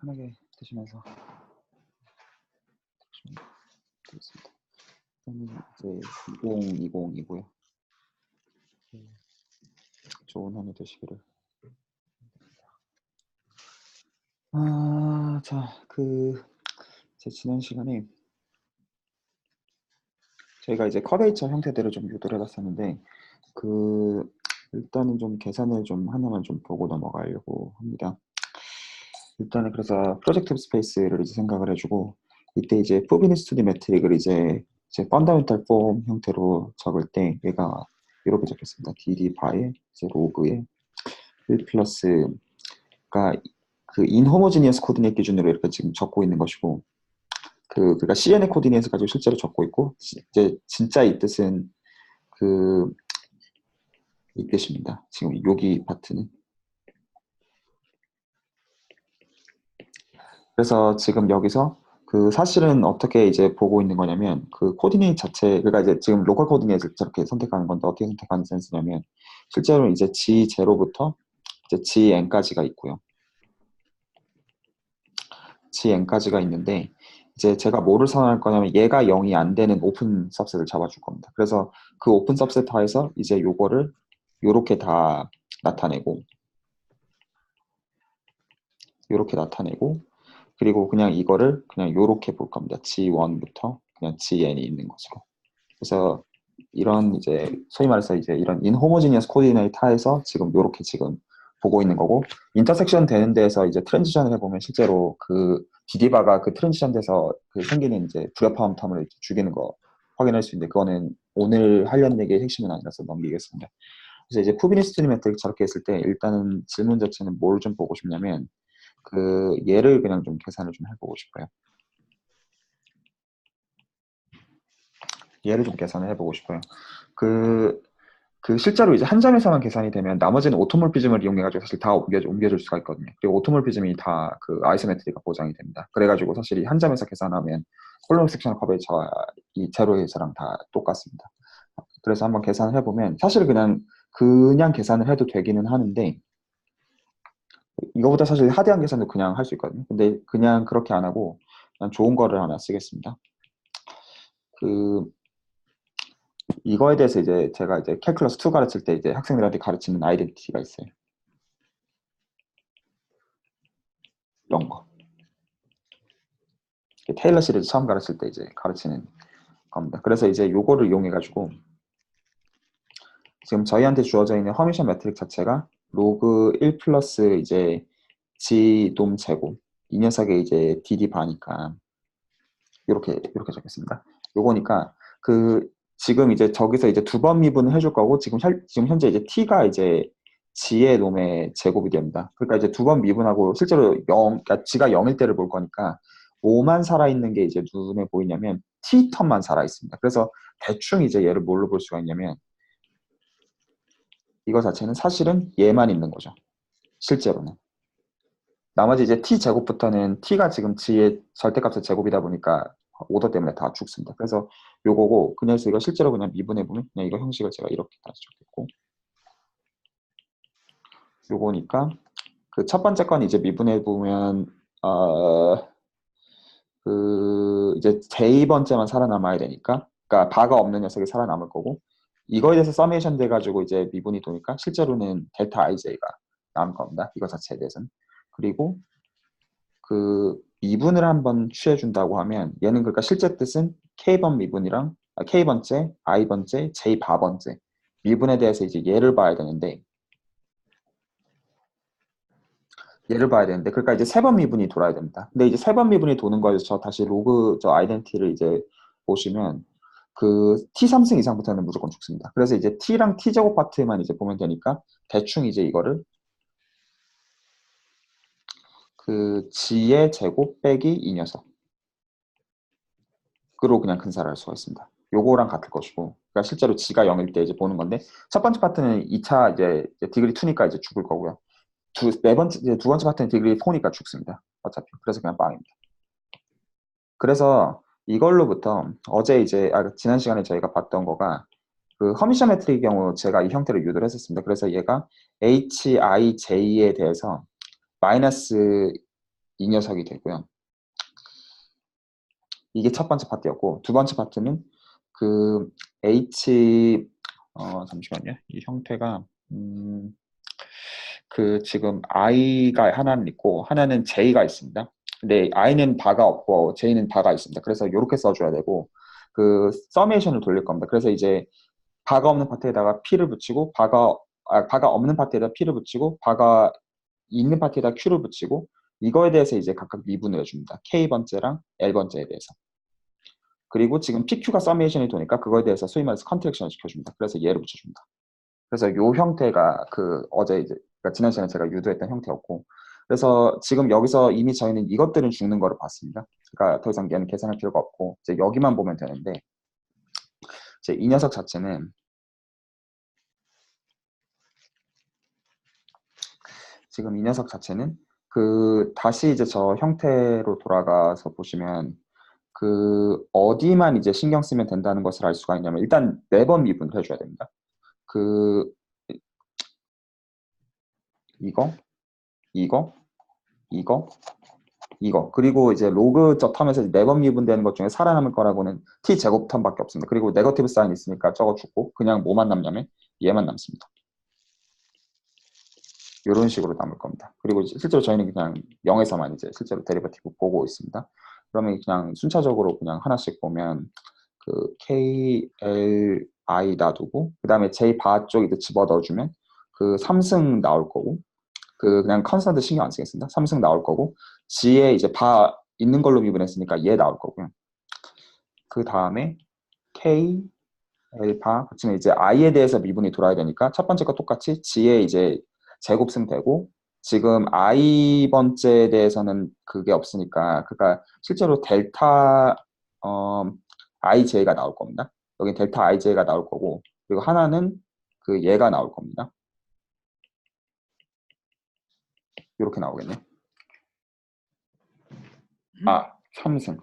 편하게 드시면서 드시면 되겠습니다. 일단은 이제 2020이고요. 좋은 한 해 되시기를. 자, 제 지난 시간에 저희가 이제 커베이처 형태들을 좀 유도를 해봤었는데, 일단은 좀 계산을 좀 하나만 좀 보고 넘어가려고 합니다. 일단은 그래서 프로젝트 스페이스를 이제 생각을 해주고, 이때 이제 푸비니스투디 매트릭을 이제 펀더멘탈 폼 형태로 적을 때 얘가 이렇게 적혔습니다. dd 바에 이제 로그에 1 플러스, 그러니까 그 인호모지니어스 코디네이트 기준으로 이렇게 지금 적고 있는 것이고, 그러니까 CNA 코디네이트 가지고 실제로 적고 있고, 이제 진짜 이 뜻은 이 뜻입니다. 지금 여기 파트는. 그래서 지금 여기서 사실은 어떻게 이제 보고 있는 거냐면, 코디네이트 자체, 그러니까 이제 지금 로컬 코디네이트를 저렇게 선택하는 건데, 어떻게 선택하는 센스냐면, 실제로 이제 G0부터 이제 GN까지가 있고요. GN까지가 있는데, 이제 제가 뭐를 선언할 거냐면, 얘가 0이 안 되는 오픈 सब셋을 잡아줄 겁니다. 그래서 그 오픈 सब셋 하에서 이제 요거를 요렇게 다 나타내고, 그리고 그냥 이거를 그냥 요렇게 볼 겁니다. G1부터 그냥 GN이 있는 것으로. 그래서 이런 이제 소위 말해서 이제 이런 인호모지니어스 코디네이트 하에서 지금 요렇게 지금 보고 있는 거고, 인터섹션 되는 데에서 이제 트랜지션을 해보면 실제로 디디바가 트랜지션 돼서 생기는 이제 불협화음 텀을 이제 죽이는 거 확인할 수 있는데, 그거는 오늘 하려는 얘기의 핵심은 아니라서 넘기겠습니다. 그래서 이제 푸비니스투디 매트릭 저렇게 했을 때 일단은 질문 자체는 뭘 좀 보고 싶냐면, 얘를 그냥 좀 계산을 좀 해보고 싶어요. 얘를 좀 계산을 해보고 싶어요. 실제로 이제 한 점에서만 계산이 되면 나머지는 오토몰피즘을 이용해가지고 사실 다 옮겨줄 수가 있거든요. 그리고 오토몰피즘이 다 아이소메트리가 보장이 됩니다. 그래가지고 사실 이 한 점에서 계산하면 콜론 섹션 커베이처와 이 제로에서랑 다 똑같습니다. 그래서 한번 계산을 해보면 사실 그냥 계산을 해도 되기는 하는데, 이거보다 사실 하드한 계산도 그냥 할 수 있거든요. 근데 그냥 그렇게 안 하고 그냥 좋은 거를 하나 쓰겠습니다. 이거에 대해서 이제 제가 이제 캘큘러스 2 가르칠 때 이제 학생들한테 가르치는 아이덴티티가 있어요. 이런 거. 테일러 시리즈 처음 가르칠 때 이제 가르치는 겁니다. 그래서 이제 요거를 이용해가지고 지금 저희한테 주어져 있는 허미션 매트릭 자체가 로그 1 플러스 이제 G 돔 제곱, 이 녀석의 이제 DD 바니까 이렇게 적겠습니다. 요거니까 지금 이제 저기서 이제 두 번 미분을 해줄 거고, 지금 현재 이제 T가 이제 G의 놈의 제곱이 됩니다. 그러니까 이제 두 번 미분하고 실제로 그러니까 G가 0일 때를 볼 거니까 5만 살아있는 게 이제 눈에 보이냐면 T 텀만 살아있습니다. 그래서 대충 이제 얘를 뭘로 볼 수가 있냐면, 이거 자체는 사실은 얘만 있는 거죠. 실제로는. 나머지 이제 T 제곱부터는 T가 지금 G의 절대값의 제곱이다 보니까 오더 때문에 다 죽습니다. 그래서 요거고, 그래서 이거 실제로 그냥 미분해보면 그냥 이거 형식을 제가 이렇게 다시 적겠고, 요거니까 첫 번째 건 이제 미분해보면 이제 제2번째만 살아남아야 되니까, 그러니까 바가 없는 녀석이 살아남을 거고, 이거에 대해서 서메이션 돼가지고 이제 미분이 도니까 실제로는 델타 IJ가 남을 겁니다. 이거 자체에 대해서는. 그리고 미분을 한번 취해준다고 하면 얘는 그러니까 실제 뜻은 K번 미분이랑 K번째, I번째, J바번째 미분에 대해서 이제 얘를 봐야 되는데, 그러니까 이제 세 번 미분이 돌아야 됩니다. 근데 이제 세 번 미분이 도는 거에서 다시 로그 아이덴티티를 이제 보시면 T 3승 이상부터는 무조건 죽습니다. 그래서 이제 T랑 T 제곱 파트만 이제 보면 되니까 대충 이제 이거를 G의 제곱 빼기 이 녀석으로 그냥 근사를 할 수가 있습니다. 요거랑 같을 것이고, 그러니까 실제로 G가 0일 때 이제 보는 건데, 첫 번째 파트는 2차 이제 디그리 2니까 이제 죽을 거고요. 두 번째 파트는 디그리 4니까 죽습니다. 어차피. 그래서 그냥 빵입니다. 그래서 이걸로부터 어제 이제 지난 시간에 저희가 봤던 거가 허미션 매트릭의 경우 제가 이 형태로 유도를 했었습니다. 그래서 얘가 HIJ에 대해서 마이너스 이 녀석이 되고요. 이게 첫 번째 파트였고 두 번째 파트는 그 H 잠시만요. 이 형태가 그 지금 I가 하나는 있고 하나는 J가 있습니다. 근데 I는 바가 없고 J는 바가 있습니다. 그래서 이렇게 써줘야 되고 그 서메이션을 돌릴 겁니다. 그래서 이제 바가 없는 파트에다가 P를 붙이고 바가 없는 파트에다 P를 붙이고 바가 있는 파트에다 Q를 붙이고 이거에 대해서 이제 각각 미분을 해줍니다. K번째랑 L번째에 대해서. 그리고 지금 PQ가 서메이션이 도니까 그거에 대해서 소위 말해서 컨트랙션을 시켜줍니다. 그래서 얘를 붙여줍니다. 그래서 이 형태가 그 어제 이제 그러니까 지난 시간에 제가 유도했던 형태였고 그래서 지금 여기서 이미 저희는 이것들은 죽는 거를 봤습니다. 그러니까 더 이상 얘는 계산할 필요가 없고 이제 여기만 보면 되는데 이제 이 녀석 자체는 지금 이 녀석 자체는 그 다시 이제 저 형태로 돌아가서 보시면 그 어디만 이제 신경 쓰면 된다는 것을 알 수가 있냐면 일단 4번 미분을 해줘야 됩니다. 그 이거 이거 이거 그리고 이제 로그 저 텀에서 4번 미분되는 것 중에 살아남을 거라고는 t 제곱 텀밖에 없습니다. 그리고 네거티브 사인 있으니까 저거 죽고 그냥 뭐만 남냐면 얘만 남습니다. 이런 식으로 남을 겁니다. 그리고 실제로 저희는 그냥 0에서만 이제 실제로 데리버티브 보고 있습니다. 그러면 그냥 순차적으로 그냥 하나씩 보면 그 K, L, I 놔두고 그 다음에 J 바 쪽에 집어 넣어주면 그 3승 나올 거고 그 그냥 컨스턴트 신경 안 쓰겠습니다. 3승 나올 거고 G에 이제 바 있는 걸로 미분했으니까 얘 나올 거고요. 그 다음에 K, L 바 그치면 이제 I에 대해서 미분이 돌아야 되니까 첫 번째과 똑같이 G에 이제 제곱승 되고 지금 I 번째에 대해서는 그게 없으니까 그러니까 실제로 델타 IJ가 나올 겁니다. 여기 델타 IJ가 나올 거고 그리고 하나는 그 얘가 나올 겁니다. 이렇게 나오겠네. 아, 3승.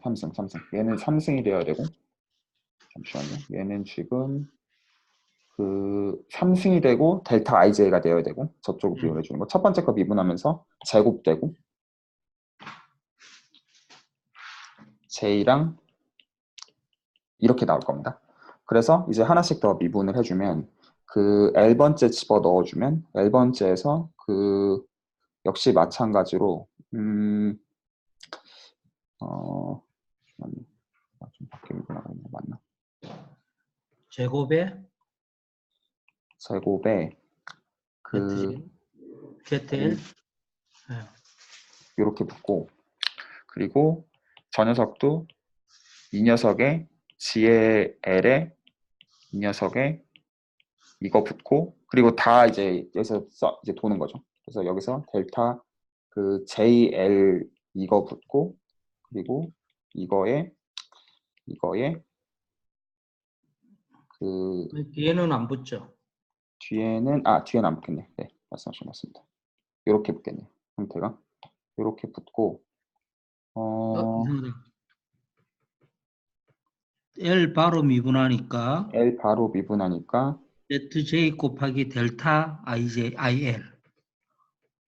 얘는 3승이 되어야 되고 잠시만요. 얘는 지금 그 3승이 되고 델타 IJ가 되어야 되고 저쪽을 미분해 주는 거. 첫 번째 거 미분하면서 제곱되고 J랑 이렇게 나올 겁니다. 그래서 이제 하나씩 더 미분을 해주면 그 L번째 집어 넣어주면 L번째에서 그 역시 마찬가지로 좀 밖에 미분하고 있는 거 맞나? 제곱에 그 ZL 이렇게 붙고 그리고 저 녀석도 이 녀석에 G의 L에 이 녀석에 이거 붙고 그리고 다 이제 여기서 이제 도는 거죠. 그래서 여기서 델타 그 JL 이거 붙고 그리고 이거에 그 뒤에는 안 붙죠. 뒤에는 뒤에는 안 붙겠네. 네, 말씀하신 것 같습니다. 이렇게 붙겠네요. 형태가 이렇게 붙고 이상하다. L 바로 미분하니까 L 바로 미분하니까 ZJ 곱하기 델타 IJ, IL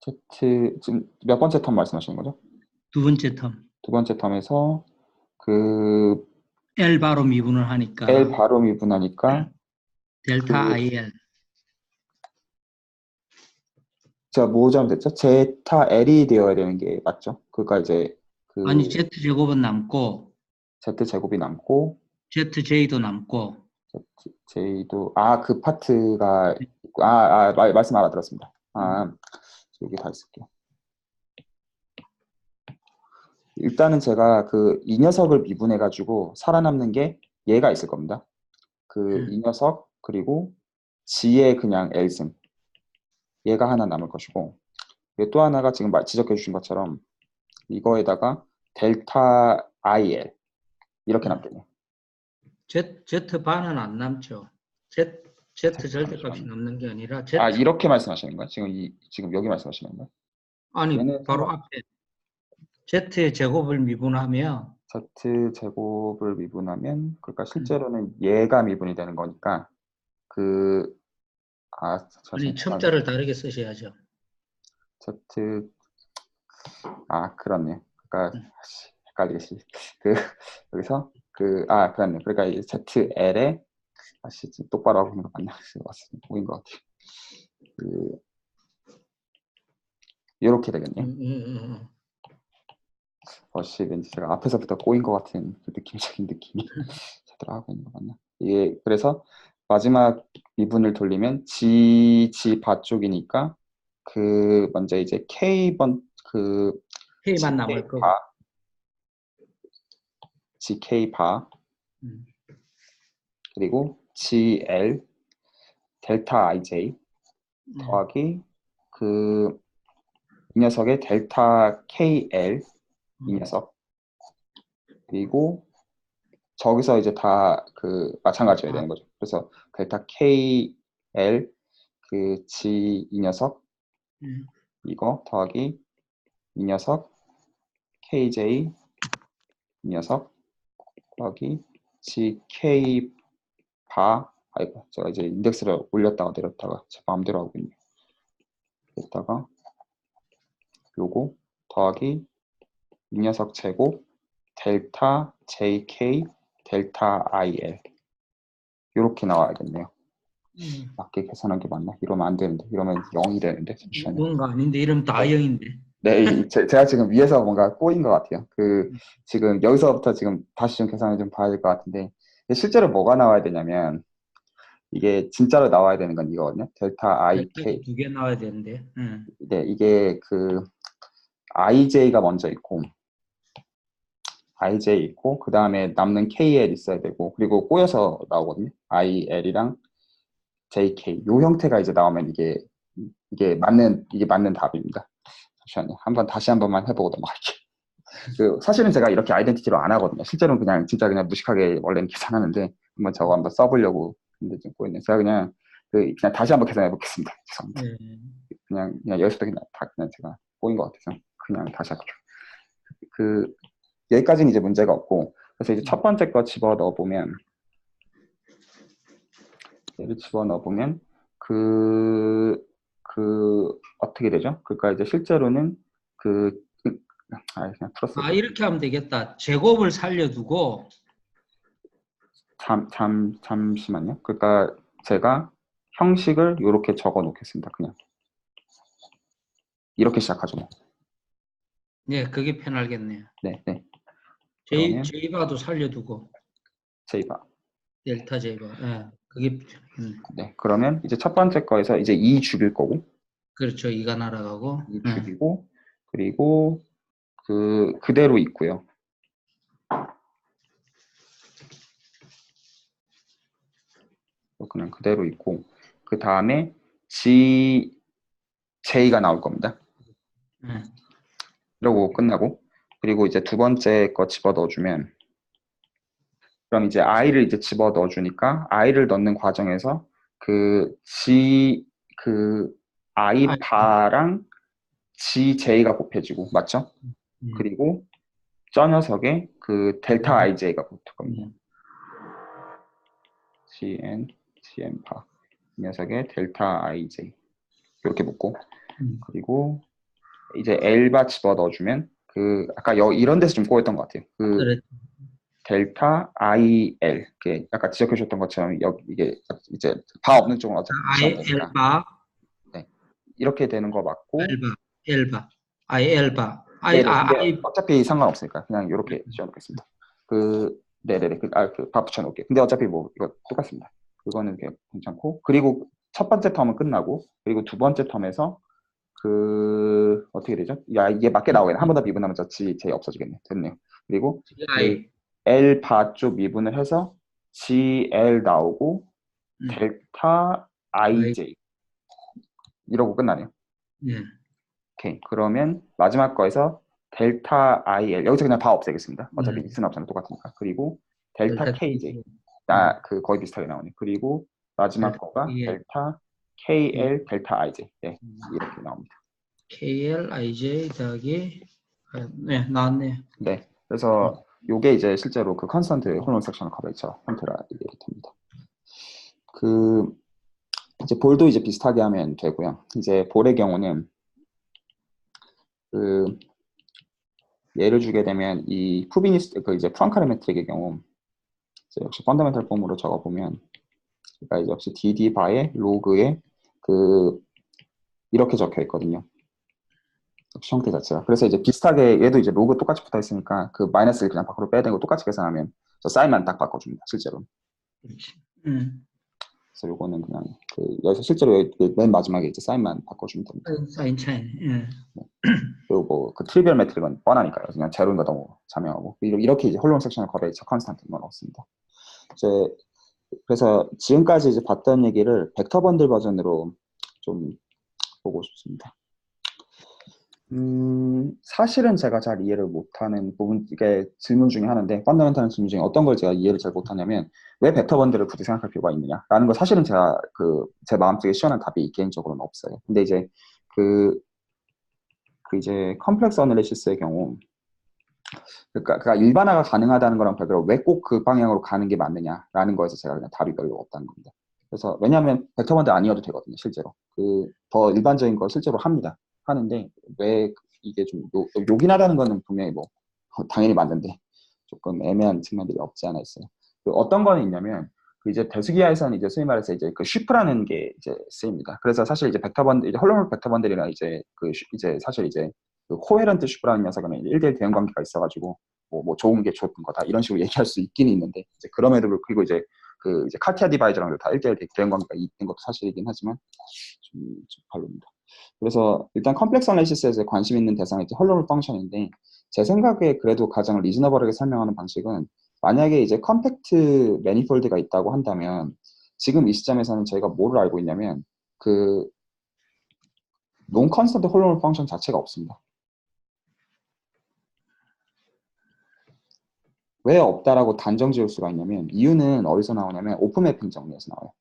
Z 지금 몇 번째 텀 말씀하시는 거죠? 두 번째 텀. 두 번째 텀에서 그 L 바로 미분을 L 하니까 바로 미분하니까 델타 그 IL 제가 뭐 잘못했죠? 제타 L이 되어야 되는 게 맞죠? 그러니까 이제 그 아니 Z제곱은 남고 Z 제곱이 남고 ZJ도 남고 J도 그 파트가 말씀 알아들었습니다. 여기 다 있을게요. 일단은 제가 그 이 녀석을 미분해 가지고 살아남는 게 얘가 있을 겁니다. 그 이 녀석 그리고 G의 그냥 L승 얘가 하나 남을 것이고 또 하나가 지금 지적해 주신 것처럼 이거에다가 델타 IL 이렇게 남겠네요. Z 반은 안 남죠. Z 절대값이 남는 게 아니라 Z 이렇게 말씀하시는 거예요? 지금 여기 말씀하시는 거예요? 아니 얘는 바로 앞에 Z의 제곱을 미분하면 Z 제곱을 미분하면 그러니까 실제로는 얘가 미분이 되는 거니까 아니 첨자를 다르게 쓰셔야죠. Z 아, 그렇네요. 그러니까 음, 헷갈리겠지. 그 여기서 그렇네요. 그러니까 이 ZL에 지금 똑바로 하고 있는 거 맞나? 맞습니다. 보인 것 같아요. 그 이렇게 되겠네요. 음, 음, 음. 왠지 제가 앞에서부터 꼬인 것 같은 그 느낌적인 느낌이 제대로 하고 있는 거 맞나? 이게 그래서 마지막 미분을 돌리면 바 쪽이니까 그 먼저 이제 K만 GK 남을 거고. 바 GK 바 음, 그리고 GL 델타 IJ 네. 더하기 그 이 녀석의 델타 KL 이 음, 녀석 그리고 저기서 이제 다 그 마찬가지여야 아, 되는 거죠. 그래서 델타 KL 이 녀석 음, 이거 더하기 이 녀석 KJ 이 녀석 더하기 GK 바 아이고 제가 이제 인덱스를 올렸다가 내렸다가 제 마음대로 하고 있네요. 여기다가 요거 더하기 이 녀석 제곱 델타 JK 델타 IL 이렇게 나와야겠네요. 음. 맞게 계산한 게 맞나? 이러면 안 되는데 이러면 0이 되는데 잠시만요. 뭔가 아닌데 이름 다 네, 0인데. 네 제가 지금 위에서 뭔가 꼬인 것 같아요. 지금 여기서부터 지금 다시 좀 계산을 좀 봐야 될 것 같은데 실제로 뭐가 나와야 되냐면 이게 진짜로 나와야 되는 건 이거거든요. 델타 델타가 IK 두 개 나와야 되는데. 네, 이게 IJ가 먼저 있고 IJ 있고 그 다음에 남는 KL 있어야 되고 그리고 꼬여서 나오거든요. IL이랑 JK 요 형태가 이제 나오면 이게 맞는 답입니다. 잠시만요. 다시 한 번만 해보고 넘어갈게요. 사실은 제가 이렇게 아이덴티티로 안 하거든요. 실제로는 그냥 진짜 그냥 무식하게 원래는 계산하는데 저거 한번 써보려고 근데 지금 꼬이네. 제가 그냥 다시 한번 계산해 보겠습니다. 죄송합니다. 네. 그냥 여기서부터 그냥 제가 꼬인 것 같아서 그냥 다시 할게요. 여기까지는 이제 문제가 없고 그래서 이제 첫 번째 거 집어 넣어 보면 얘를 집어 넣어 보면 그 어떻게 되죠? 그러니까 이제 실제로는 그냥 풀었어야 아, 돼. 이렇게 하면 되겠다. 제곱을 살려두고, 잠시만요. 그러니까 제가 형식을 이렇게 적어 놓겠습니다. 그냥 이렇게 시작하죠. 뭐. 네, 그게 편하겠네요. 네, 네. 그러면 J바도 살려두고, 제이바. 델타 J바. 예, 그게 편하겠네. 네, 그러면 이제 첫 번째 거에서 이제 2 죽일 거고 그렇죠. 이가 날아가고, 2 죽이고 그리고 그대로 있고요. 그냥 그대로 있고 그 다음에 J가 나올 겁니다. 예. 이러고 끝나고 그리고 이제 두 번째 거 집어 넣어주면 그럼 이제 I를 이제 집어 넣어주니까 I를 넣는 과정에서 그 아, I 바랑 GJ가 곱해지고 맞죠? 예. 그리고 저 녀석에 델타 IJ가 붙을 겁니다. 예. GN 바 이 녀석에 델타 IJ 이렇게 붙고 그리고 이제 L바 집어 넣어주면 아까 이런 데서 좀 꼬였던 것 같아요. 그렇죠. 델타 IL 아까 지적해 주셨던 것처럼 이게 이제 바 없는 쪽은 어차피 I 무시하면 되니까 엘바, 네. 이렇게 되는 거 맞고 엘바, 엘바, I 엘바, 네네 근데 I, 어차피 상관없으니까 그냥 이렇게 지어놓겠습니다. 네네네 바 붙여놓을게요. 근데 어차피 뭐 이거 똑같습니다. 그거는 괜찮고 그리고 첫 번째 텀은 끝나고 그리고 두 번째 텀에서 어떻게 되죠? 이게 맞게 나오겠네. 한 번 더 미분하면 J 없어지겠네. 됐네요. 그리고 I, L 바 쪽 미분을 해서 GL 나오고 델타 I, IJ 이러고 끝나네요. 예. 오케이. 그러면 마지막 거에서 델타 IL 여기서 그냥 다 없애겠습니다. 어차피 있으나 없으나 똑같으니까. 그리고 델타 델타 KJ K, 거의 비슷하게 나오네. 그리고 마지막 델타 거가 KL, 델타 KL 델타 IJ 이렇게 나옵니다. KL, IJ 더하기, 네, 나왔네요. 네. 그래서 요게 이제 실제로 컨스턴트 호르몬 섹션 커버리처 형태라 이게 됩니다. 이제 이제 비슷하게 하면 되고요. 이제 볼의 경우는 예를 주게 되면 이 푸비니스 그 이제 프랑카르 매트릭의 경우 이제 역시 펀더멘탈 폼으로 적어보면 그러니까 이제 역시 dd 바의 로그에 그 이렇게 적혀 있거든요. 형태 자체가. 그래서 이제 비슷하게 얘도 이제 로그 똑같이 붙어 있으니까 그 마이너스를 그냥 밖으로 빼야 되고 똑같이 계산하면 저 사인만 딱 바꿔줍니다. 실제로. 그렇지. 그래서 요거는 그냥 그 여기서 실제로 맨 마지막에 이제 사인만 바꿔주면 됩니다. 사인 차이. 예. 그리고 뭐그 트리비얼 매트릭은 뻔하니까요. 그냥 제로인 거 너무 자명하고 이렇게 이제 홀론 섹션을 거래해서 컨스탄트만 넣었습니다. 이제 그래서 지금까지 이제 봤던 얘기를 벡터 번들 버전으로 좀 보고 싶습니다. 사실은 제가 잘 이해를 못하는 부분, 이게 질문 중에 하나인데, 펀더멘탈한 질문 중에 어떤 걸 제가 이해를 잘 못하냐면, 왜 벡터 번들을 굳이 생각할 필요가 있느냐라는 거 사실은 제가 제 마음속에 시원한 답이 개인적으로는 없어요. 근데 이제 이제 컴플렉스 어널리시스의 경우, 그러니까 일반화가 가능하다는 거랑 별개로 왜 꼭 그 방향으로 가는 게 맞느냐라는 거에서 제가 그냥 답이 별로 없다는 겁니다. 그래서 왜냐하면 벡터 번들 아니어도 되거든요, 실제로. 더 일반적인 걸 실제로 하는데 왜 이게 좀 요긴하다는 거는 분명히 뭐 당연히 맞는데 조금 애매한 측면들이 없지 않아 있어요. 어떤 거는 있냐면 이제 대수기하에서는 이제 소위 말해서 이제 쉬프라는 게 이제 쓰입니다. 그래서 사실 이제 이제 홀로몰 벡터 번들이나 이제 이제 사실 이제 코헤런트 쉬프라는 녀석은 1대1 대응 관계가 있어가지고 뭐 좋은 게 좋은 거다 이런 식으로 얘기할 수 있긴 있는데 이제 그럼에도 불구하고 그리고 이제 카티아 디바이저랑도 다 1대1 대응 관계가 있는 것도 사실이긴 하지만 좀 별로입니다. 그래서 일단 컴플렉스 어널리시스에서 관심 있는 대상이 이제 홀로몰 펑션인데 제 생각에 그래도 가장 리즈너블하게 설명하는 방식은 만약에 이제 컴팩트 매니폴드가 있다고 한다면 지금 이 시점에서는 저희가 뭐를 알고 있냐면 논 컨스턴트 홀로몰 펑션 자체가 없습니다. 왜 없다라고 단정 지을 수가 있냐면 이유는 어디서 나오냐면 오픈 매핑 정리에서 나와요.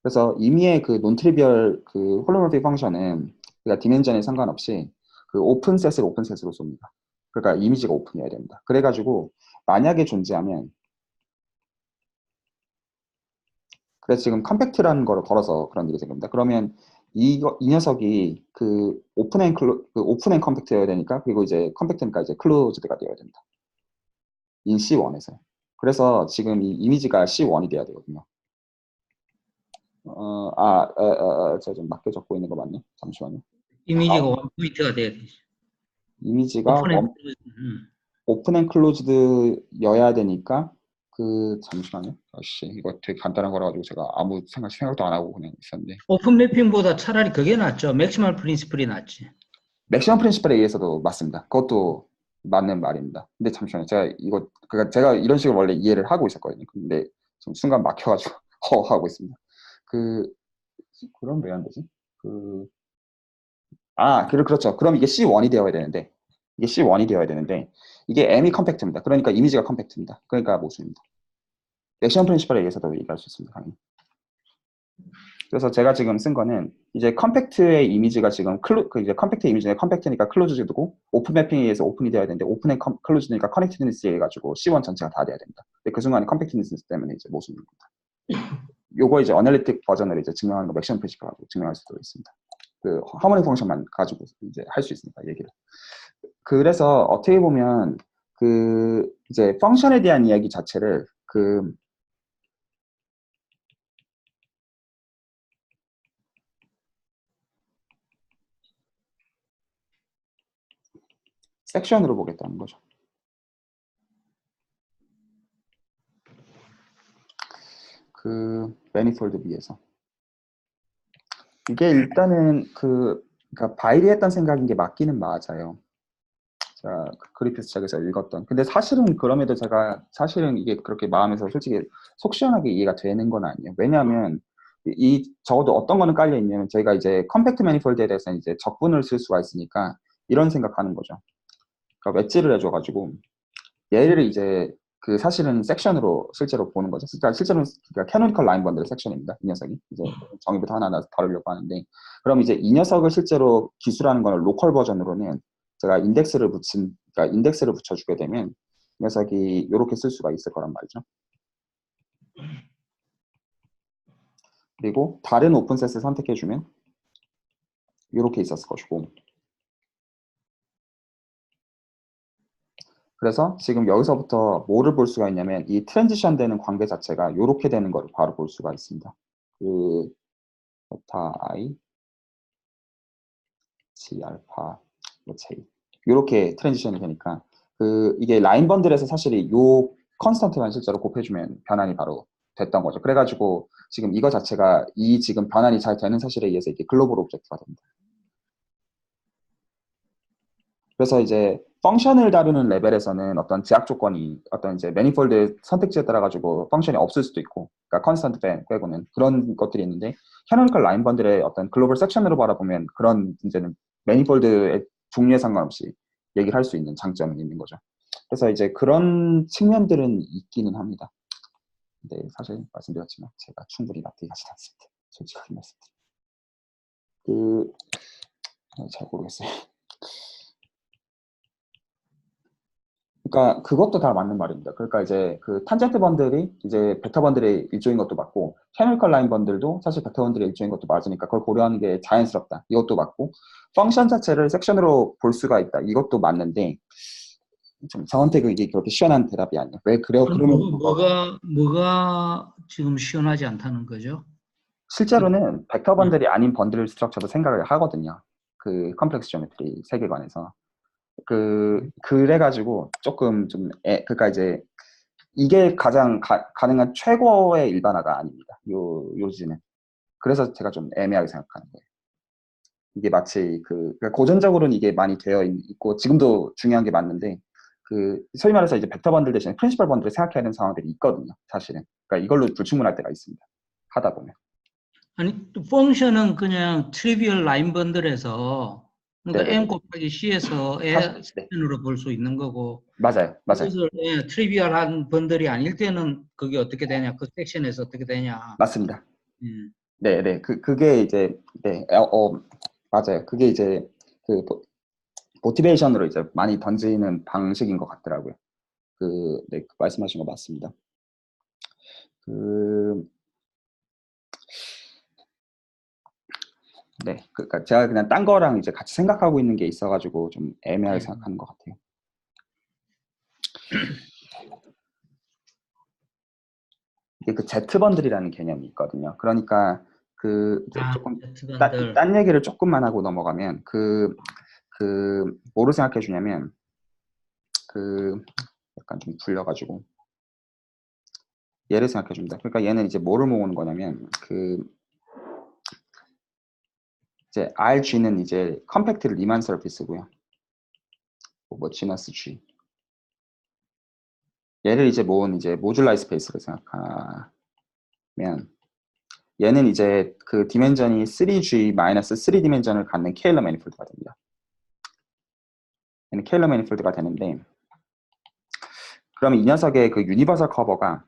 그래서 이미의 논트리비얼 홀로몰픽 펑션은 그러니까 디멘전에 상관없이 오픈셋을 오픈셋으로 쏩니다. 그러니까 이미지가 오픈이어야 됩니다. 그래가지고 만약에 존재하면 그래서 지금 컴팩트라는 거를 걸어서 그런 일이 생깁니다. 그러면 이 녀석이 오픈앤 컴팩트여야 되니까 그리고 이제 컴팩트니까 이제 클로즈드가 되어야 됩니다. 인 C1에서. 그래서 지금 이 이미지가 C1이 돼야 되거든요. 제가 좀 맞게 적고 있는 거 맞네? 잠시만요. 이미지가 원 포인트가 돼야 되지. 이미지가 오픈해. 오픈 앤 클로즈드여야 되니까 잠시만요. 이거 되게 간단한 거라 가지고 제가 아무 생각도 안 하고 그냥 있었는데 오픈 매핑보다 차라리 그게 낫죠. 맥시멀 프린시플이 낫지. 맥시멈 프린시플에 의해서도 맞습니다. 그것도 맞는 말입니다. 근데 잠시만요. 제가 이런 식으로 원래 이해를 하고 있었거든요. 근데 지금 순간 막혀가지고 하고 있습니다. 그럼 왜 안 되지? 그렇죠. 그럼 이게 C1이 되어야 되는데 이게 M이 컴팩트입니다. 그러니까 이미지가 컴팩트입니다. 그러니까 모순입니다. 맥시멈 프린시플에 의해서도 얘기할 수 있습니다. 당연히. 그래서 제가 지금 쓴 거는 이제 컴팩트의 이미지가 지금 이제 컴팩트 이미지는 컴팩트니까 클로즈드고 오픈 매핑에 의해서 오픈이 되어야 되는데 오픈 앤 클로즈드니까 커넥티드니스에 의해 가지고 C1 전체가 다 돼야 됩니다. 근데 그 순간에 컴팩티드니스 때문에 이제 모순입니다. 요거 이제 어널리틱 버전을 이제 증명하는 거 맥시멈 프린시플 가지고 증명할 수도 있습니다. 하모니 펑션만 가지고 이제 할 수 있으니까 얘기를. 그래서 어떻게 보면 이제 펑션에 대한 이야기 자체를 섹션으로 보겠다는 거죠. 매니폴드 B에서 이게 일단은 그러니까 바이리했던 생각인 게 맞기는 맞아요. 제가 그리피스 책에서 읽었던. 근데 사실은 그럼에도 제가 사실은 이게 그렇게 마음에서 솔직히 속 시원하게 이해가 되는 건 아니에요. 왜냐하면 적어도 어떤 거는 깔려 있냐면 저희가 이제 컴팩트 매니폴드에 대해서는 이제 적분을 쓸 수가 있으니까 이런 생각하는 거죠. 그러니까 웨지를 해줘가지고 얘를 이제 사실은 섹션으로 실제로 보는 거죠. 그러니까 실제로는 캐노니컬 라인 번들의 섹션입니다. 이 녀석이 이제 정의부터 하나 다루려고 하는데 그럼 이제 이 녀석을 실제로 기술하는 거는 로컬 버전으로는 제가 그러니까 인덱스를 붙여주게 되면 이 녀석이 이렇게 쓸 수가 있을 거란 말이죠. 그리고 다른 오픈셋을 선택해주면 이렇게 있었을 것이고 그래서 지금 여기서부터 뭐를 볼 수가 있냐면 이 트랜지션 되는 관계 자체가 이렇게 되는 거를 바로 볼 수가 있습니다. 그 베타 i G 알파 뭐 J 이렇게 트랜지션이 되니까 이게 라인 번들에서 사실 요 컨스턴트만 실제로 곱해주면 변환이 바로 됐던 거죠. 그래가지고 지금 이거 자체가 이 지금 변환이 잘 되는 사실에 의해서 이게 글로벌 오브젝트가 됩니다. 그래서 이제 펑션을 다루는 레벨에서는 어떤 제약 조건이 어떤 이제 매니폴드 선택지에 따라 가지고 펑션이 없을 수도 있고, 그러니까 컨스턴트 빼고는 그런 것들이 있는데 캐노니컬 라인 번들의 어떤 글로벌 섹션으로 바라보면 그런 이제는 매니폴드의 종류에 상관없이 얘기를 할 수 있는 장점이 있는 거죠. 그래서 이제 그런 측면들은 있기는 합니다. 근데 사실 말씀드렸지만 제가 충분히 납득하지 않습니다. 솔직하게 말씀드립니다. 잘 모르겠어요. 그러니까 그것도 다 맞는 말입니다. 그러니까 이제 그 탄젠트 번들이 이제 벡터 번들의 일종인 것도 맞고 캐노니컬 라인 번들도 사실 벡터 번들의 일종인 것도 맞으니까 그걸 고려하는 게 자연스럽다. 이것도 맞고 펑션 자체를 섹션으로 볼 수가 있다. 이것도 맞는데 좀 저한테는 이게 그렇게 시원한 대답이 아니에요. 왜 그래요? 그러면 뭐가 지금 시원하지 않다는 거죠? 실제로는 벡터 번들이 아닌 번들 스트럭처도 생각을 하거든요. 그 컴플렉스 지오메트리 세계관에서. 그래가지고 조금 좀 그러니까 이제 이게 가장 가능한 최고의 일반화가 아닙니다. 요지는. 그래서 제가 좀 애매하게 생각하는 거예요. 이게 마치 그러니까 고전적으로는 이게 많이 되어 있고 지금도 중요한 게 맞는데 소위 말해서 이제 벡터 번들 대신에 프린시펄 번들을 생각해야 되는 상황들이 있거든요. 사실은. 그러니까 이걸로 불충분할 때가 있습니다. 하다 보면. 아니, 또 펑션은 그냥 트리비얼 라인 번들에서 그러니까 네네네. n 곱하기 c에서 사실, 네. 섹션으로 볼 수 있는 거고 맞아요. 그것을 트리비얼한 번들이 아닐 때는 그게 어떻게 되냐, 그 섹션에서 어떻게 되냐. 맞습니다. 음. 네. 그게 이제 네. 맞아요. 그게 이제 그 모티베이션으로 이제 많이 던지는 방식인 것 같더라고요. 네, 말씀하신 거 맞습니다. 네, 그러니까 제가 그냥 딴 거랑 이제 같이 생각하고 있는 게 있어가지고 좀 애매하게 생각하는 것 같아요. 이게 그 Z번들이라는 개념이 있거든요. 그러니까 이제 조금 딴 얘기를 조금만 하고 넘어가면 뭐로 생각해 주냐면 약간 좀 불려가지고 얘를 생각해 줍니다. 그러니까 얘는 이제 뭐를 모으는 거냐면 이제 RG는 이제 컴팩트 리만 서피스고요. 뭐 지너스 G. 얘를 이제 모은 이제 모듈라이 스페이스로 생각하면 얘는 이제 그 디멘전이 3G 마이너스 3 디멘전을 갖는 케일러 매니폴드가 됩니다. 얘는 케일러 매니폴드가 되는데 그러면 이 녀석의 그 유니버설 커버가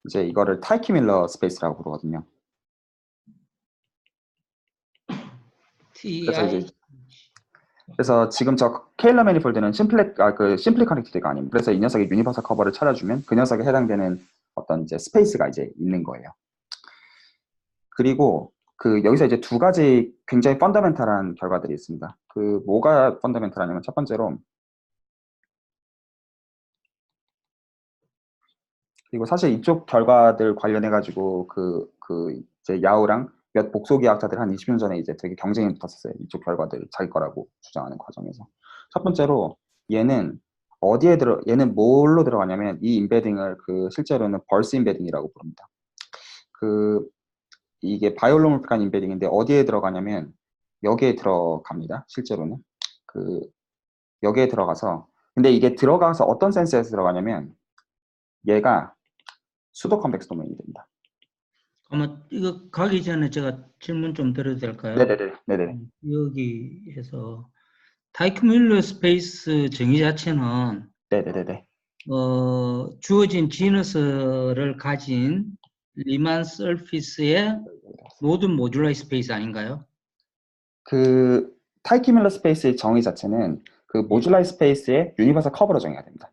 이제 이거를 타이키 밀러 스페이스라고 부르거든요. 그래서 지금 저 케일러 매니폴드는 심플리 커넥티드가 아닙니다. 그래서 이 녀석의 유니버설 커버를 찾아주면 그 녀석에 해당되는 어떤 이제 스페이스가 이제 있는 거예요. 그리고 여기서 이제 두 가지 굉장히 펀더멘탈한 결과들이 있습니다. 뭐가 펀더멘탈하냐면 첫 번째로 그리고 사실 이쪽 결과들 관련해 가지고 이제 야우랑 몇 복소기학자들 한 20년 전에 이제 되게 경쟁이 붙었어요. 이쪽 결과들 자기 거라고 주장하는 과정에서. 첫 번째로 얘는 얘는 뭘로 들어가냐면 이 임베딩을 실제로는 벌스 임베딩이라고 부릅니다. 이게 바이올로몰픽한 임베딩인데 어디에 들어가냐면 여기에 들어갑니다. 실제로는. 여기에 들어가서 근데 이게 들어가서 어떤 센스에서 들어가냐면 얘가 수도 컨벡스 도메인이 됩니다. 아마 이거 가기 전에 제가 질문 좀 드려도 될까요? 네네. 여기에서 타이크 밀러 스페이스 정의 자체는 네네네. 주어진 지너스를 가진 리만 서피스의 모든 모듈라이 스페이스 아닌가요? 타이키 밀러 스페이스의 정의 자체는 모듈라이 스페이스의 유니버설 커버로 정의가 됩니다.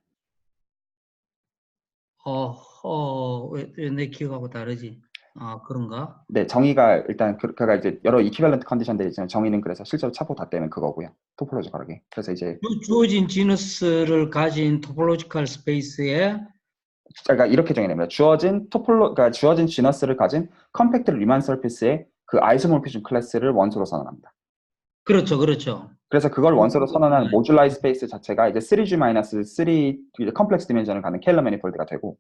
왜 내 기억하고 다르지? 아, 그런가? 네, 정의가 일단 그가 이제 여러 이퀴밸런트 컨디션들이 있지만 정의는 그래서 실제로 찾고 다 떼면 그거고요. 토폴로지컬하게. 그래서 이제 주어진 지너스를 가진 토폴로지컬 스페이스에 그러니까 이렇게 정의됩니다. 그러니까 주어진 지너스를 가진 컴팩트 리만 서피스의 그 아이소모피즘 클래스를 원소로 선언합니다. 그렇죠, 그렇죠. 그래서 그걸 원소로 선언한 모듈라이 스페이스 자체가 이제 3G-3 컴플렉스 디멘전을 갖는 케일러 매니폴드가 되고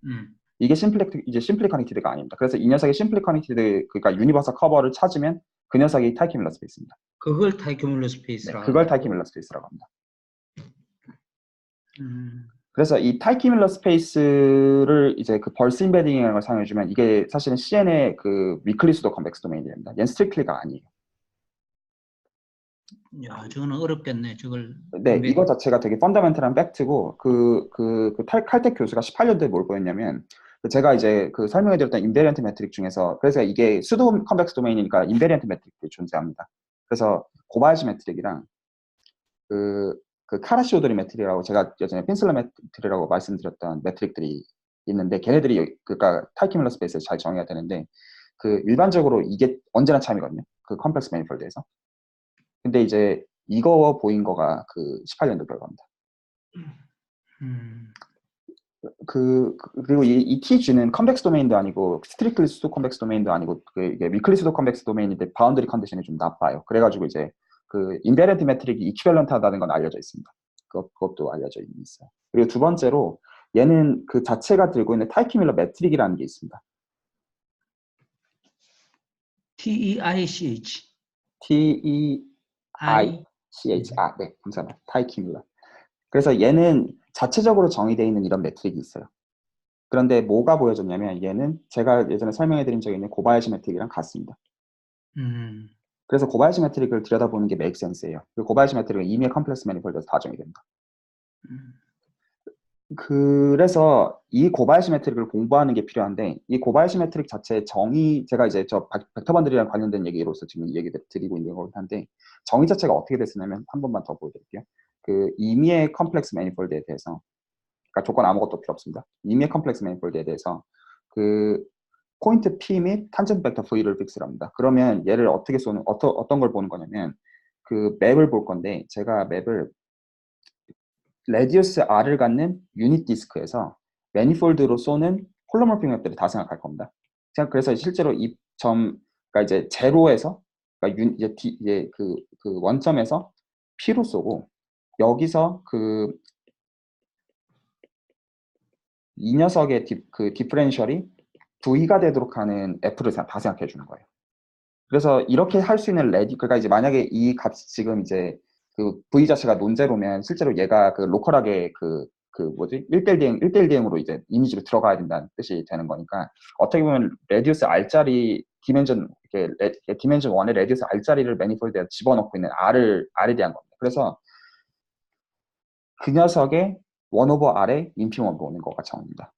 음, 이게 심플리 커넥티드가 아닙니다. 그래서 이 녀석의 심플리 커넥티드 그러니까 유니버설 커버를 찾으면 그 녀석이 타이키 밀러 스페이스입니다. 그걸 타이큐뮬러 네, 스페이스라 그걸 한다고. 타이키 밀러 스페이스라고 합니다. 음, 그래서 이 타이키 밀러 스페이스를 이제 그 벌스 인베딩이라는 걸 사용해주면 이게 사실은 CN의 그 위클리 수도 컨벡스 도메인입니다. 얘는 스트릭트리가 아니에요. 야, 저거는 어렵겠네. 저걸 네, 인베딩. 이거 자체가 되게 펀더멘털한 팩트고 칼텍 교수가 18년도에 뭘 보였냐면 제가 이제 그 설명해드렸던 인베리언트 매트릭 중에서 그래서 이게 수도 컨벡스 도메인이니까 인베리언트 매트릭이 존재합니다. 그래서 고바야시 매트릭이랑 그 카라시 오도리 매트릭이라고 제가 예전에 핀슬러 매트릭이라고 말씀드렸던 매트릭들이 있는데 걔네들이 그러니까 타이키 밀러 스페이스를 잘 정해야 되는데 그 일반적으로 이게 언제나 참이거든요. 그 컴플렉스 매니폴드에서. 근데 이제 이거 보인 거가 그 18년도 결과입니다. 음, 그리고 이 TG는 컨벡스 도메인도 아니고 스트릭틀리 수도 컨벡스 도메인도 아니고 이게 위클리 수도 컨벡스 도메인인데 바운더리 컨디션이 좀 나빠요. 그래가지고 이제 그 인베런트 매트릭이 이퀴밸런트하다는 건 알려져 있습니다. 그것도 알려져 있어요. 그리고 두 번째로 얘는 그 자체가 들고 있는 타이키 밀러 매트릭이라는 게 있습니다. TEICH. I, TEICH. 네, 감사합니다. 타이키 밀러. 그래서 얘는 자체적으로 정의되어 있는 이런 매트릭이 있어요. 그런데 뭐가 보여졌냐면 얘는 제가 예전에 설명해드린 적이 있는 고바야시 매트릭이랑 같습니다. 음, 그래서 고바야시 매트릭을 들여다보는 게 메이크 센스예요. 그리고 고바야시 매트릭은 이미의 컴플렉스 매니폴드에서 다 정의됩니다. 음, 그래서 이 고바야시 매트릭을 공부하는 게 필요한데 이 고바야시 매트릭 자체의 정의 제가 이제 저 벡터번들이랑 관련된 얘기로서 지금 이 얘기를 드리고 있는 거긴 한데 정의 자체가 어떻게 됐으냐면 한 번만 더 보여드릴게요. 그 이미의 컴플렉스 매니폴드에 대해서 그러니까 조건 아무것도 필요 없습니다. 이미의 컴플렉스 매니폴드에 대해서 그 포인트 P 및 탄젠트 벡터 V를 픽스를 합니다. 그러면 얘를 어떻게 쏘는 어떤 걸 보는 거냐면 그 맵을 볼 건데 제가 맵을 레디우스 R을 갖는 유닛 디스크에서 매니폴드로 쏘는 홀로몰픽 맵들을 다 생각할 겁니다. 그래서 실제로 이 점, 그러니까 이제 제로에서 그러니까 이제 그 원점에서 P로 쏘고 여기서 이 녀석의 그 디퍼렌셜이 V가 되도록 하는 F를 다 생각해 주는 거예요. 그래서 이렇게 할 수 있는 그러니까 이제 만약에 이 값이 지금 이제 그 V 자체가 논제로면 실제로 얘가 그 로컬하게 그 뭐지? 1대1 대응으로 이제 이미지로 들어가야 된다는 뜻이 되는 거니까 어떻게 보면 레디우스 R자리 디멘전 디멘전 1의 레디우스 R자리를 매니폴드에 집어넣고 있는 R에 대한 겁니다. 그래서 그 녀석의 1 오버 R의 인피멈을 보는 거가 정입니다.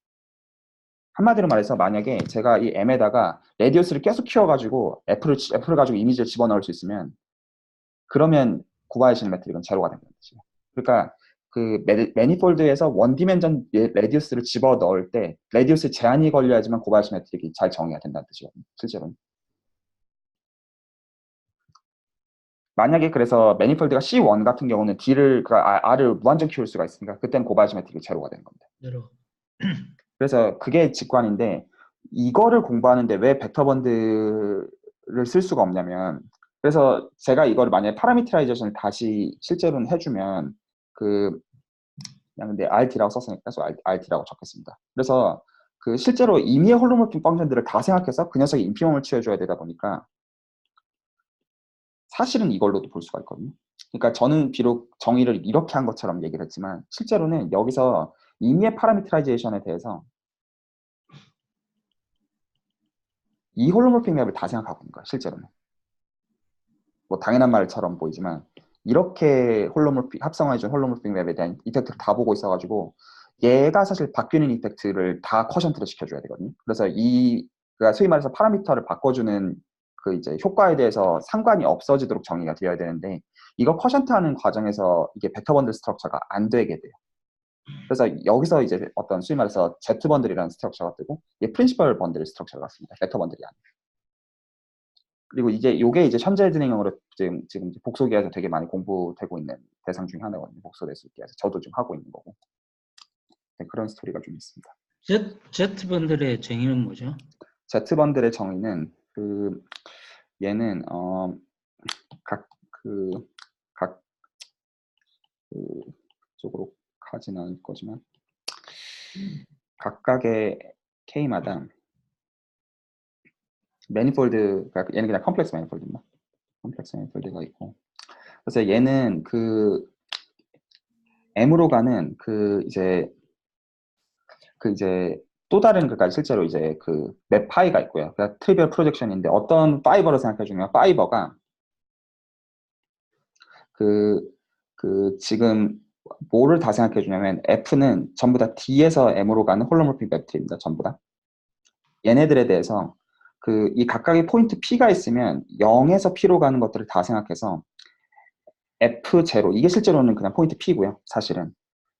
한마디로 말해서 만약에 제가 이 M에다가 레디우스를 계속 키워가지고 F를 가지고 이미지를 집어넣을 수 있으면 그러면 고바야시 매트릭은 제로가 된다는 뜻이에요. 그러니까 그 매니폴드에서 원 디멘전 레디우스를 집어넣을 때 레디우스 제한이 걸려야지만 고바야시 매트릭이 잘 정의가 된다는 뜻이거든요. 실제로는. 만약에 그래서 매니폴드가 C1 같은 경우는 그러니까 R을 무한정 키울 수가 있으니까 그때는 고바야시 매트릭이 제로가 되는 겁니다. 제로. 그래서 그게 직관인데 이거를 공부하는데 왜 벡터번드를 쓸 수가 없냐면 그래서 제가 이거를 만약에 파라미터라이제이션을 다시 실제로는 해주면 그냥 근데 RT라고 썼으니까 계속 RT라고 적겠습니다. 그래서 그 실제로 임의의 홀로몰픽 펑션들을 다 생각해서 그 녀석의 인피멈을 취해줘야 되다 보니까 사실은 이걸로도 볼 수가 있거든요. 그러니까 저는 비록 정의를 이렇게 한 것처럼 얘기를 했지만 실제로는 여기서 임의의 파라미터라이제이션에 대해서 이 홀로몰픽 맵을 다 생각하고 있는 거야, 실제로는. 뭐 당연한 말처럼 보이지만 이렇게 합성해준 홀로몰픽 맵에 대한 이펙트를 다 보고 있어가지고 얘가 사실 바뀌는 이펙트를 다 쿼션트를 시켜줘야 되거든요. 그래서 그러니까 소위 말해서 파라미터를 바꿔주는 그 이제 효과에 대해서 상관이 없어지도록 정의가 되어야 되는데 이거 쿼션트하는 과정에서 이게 벡터번들 스트럭처가 안 되게 돼요. 그래서 여기서 이제 어떤 소위 말해서 Z 번들이라는 스트럭처가 뜨고 이게 프린시펄 번들 스트럭처가 같습니다. 벡터 번들이 아니에요. 그리고 요게 이제 현재진행형으로 지금 이제 복소기에서 되게 많이 공부되고 있는 대상 중에 하나거든요. 복소대수기에서 저도 좀 하고 있는 거고. 네, 그런 스토리가 좀 있습니다. Z번들의 정의는 뭐죠? Z 번들의 정의는 얘는 각 쪽으로 가지는 않을 거지만 각각의 K마다 매니폴드, 그러니까 얘는 그냥 컴플렉스 매니폴드입니다. 컴플렉스 매니폴드가 있고, 그래서 얘는 M으로 가는 이제 또 다른 그러니까 실제로 이제 맵 파이가 있고요. 그러니까 트리비얼 프로젝션인데 어떤 파이버로 생각해 주면 파이버가 지금 뭐를 다 생각해 주냐면 F는 전부 다 D에서 M으로 가는 홀로모픽 맵트리입니다. 전부 다. 얘네들에 대해서 이 각각의 포인트 P가 있으면 0에서 P로 가는 것들을 다 생각해서 F0 이게 실제로는 그냥 포인트 P고요. 사실은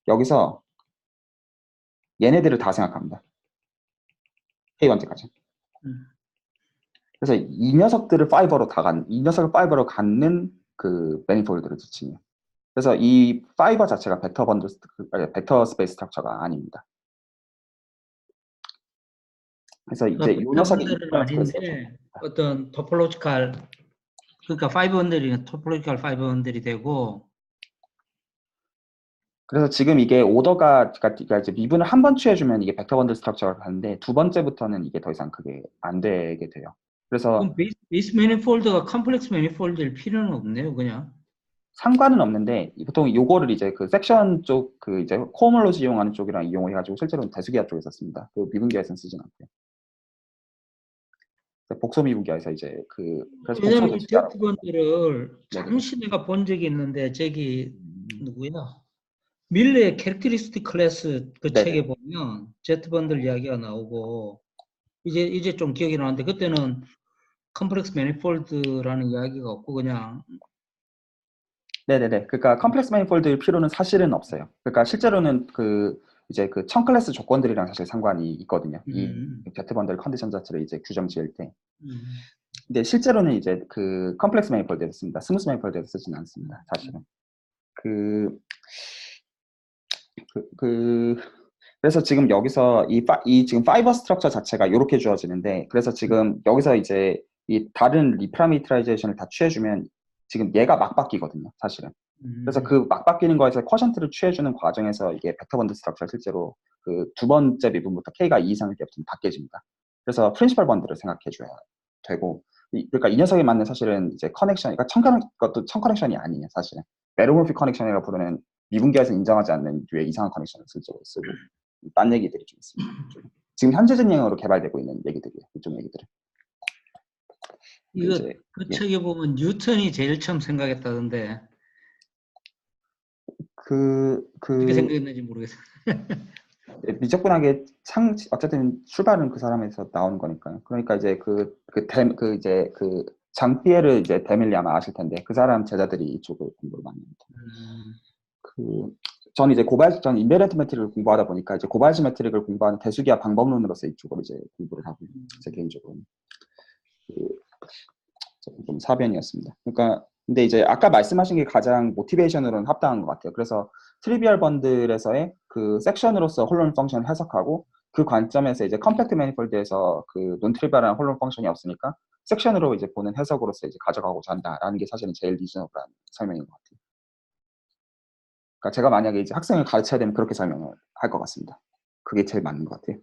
여기서 얘네들을 다 생각합니다. K1까지. 그래서 이 녀석을 파이버로 갖는 매니폴드를 지칭해요. 그래서 이 파이버 자체가 벡터 스페이스 스트럭처가 아닙니다. 그래서 이제 이 녀석이 번들은 아닌데 어떤 토폴로지컬, 그러니까 5번들이 토폴로지컬 5번들이 되고, 그래서 지금 이게 오더가 그러니까 이제 미분을 한 번 취해주면 이게 벡터 번들 스트럭처가 가는데 두 번째부터는 이게 더 이상 그게 안 되게 돼요. 그래서 그럼 베이스 매니폴드가 컴플렉스 매니폴드일 필요는 없네요, 그냥. 상관은 없는데 보통 요거를 이제 섹션 쪽 이제 코어멀로지 이용하는 쪽이랑 이용해가지고 실제로는 대수기화 쪽에 썼습니다. 미분기화에서는 쓰진 않고요. 복소 미분기화에서 이제 그래서 복소 왜냐면 이 대수기화라고. Z번들을 잠시 내가 본 적이 있는데, 저기 누구야? 밀레의 캐릭터리스틱 클래스 그 네네. 책에 보면 Z번들 이야기가 나오고, 이제 좀 기억이 나는데, 그때는 컴플렉스 매니폴드라는 이야기가 없고 그냥. 네네네. 그러니까 컴플렉스 매니폴드일 필요는 사실은 없어요. 그러니까 실제로는 이제 청 클래스 조건들이랑 사실 상관이 있거든요. 이 Z번들 컨디션 자체를 이제 규정 지을 때. 근데 실제로는 이제 컴플렉스 매니폴드에서 씁니다. 스무스 매니폴드에서 쓰지는 않습니다. 사실은. 그래서 지금 여기서 지금 파이버 스트럭처 자체가 이렇게 주어지는데, 그래서 지금 여기서 이제 이 다른 리파라미터라이제이션을 다 취해주면 지금 얘가 막 바뀌거든요, 사실은. 그래서 막 바뀌는 거에서 쿼션트를 취해주는 과정에서 이게 벡터 번들 스트럭처 실제로 두 번째 미분부터 K가 2 이상일 때부터 바뀌어집니다. 그래서 프린시펄 번들을 생각해 줘야 되고, 그러니까 이 녀석에 맞는 사실은 이제 커넥션, 그러니까 것도 청 커넥션이 아니에요, 사실은. 메로몰픽 커넥션이라고 부르는 미분기에서 인정하지 않는 류의 이상한 커넥션을 실제로 쓰고, 딴 얘기들이 좀 있습니다. 지금 현재 진행으로 개발되고 있는 얘기들이에요, 이쪽 얘기들은. 이거 이제, 그 책에 보면 뉴턴이 제일 처음 생각했다던데, 어떻게 생각했는지 모르겠어요. 미적분하게 어쨌든 출발은 그 사람에서 나오는 거니까요. 그러니까 이제 장피에르 이제 데밀리 아마 아실 텐데 그 사람 제자들이 이쪽을 공부를 많이 합니다. 저는 이제 전 인베런트 매트릭을 공부하다 보니까 이제 고발지 매트릭을 공부하는 대수기화 방법론으로서 이쪽으로 이제 공부를 하고 제 개인적으로는 좀 사변이었습니다. 그러니까 근데 이제 아까 말씀하신 게 가장 모티베이션으로는 합당한 것 같아요. 그래서 트리비얼 번들에서의 섹션으로서 홀론 펑션을 해석하고 그 관점에서 이제 컴팩트 매니폴드에서 논 트리비얼한 홀론 펑션이 없으니까 섹션으로 이제 보는 해석으로서 이제 가져가고자 한다라는 게 사실은 제일 리즈너블한 설명인 것 같아요. 그러니까 제가 만약에 이제 학생을 가르쳐야 되면 그렇게 설명을 할 것 같습니다. 그게 제일 맞는 것 같아요.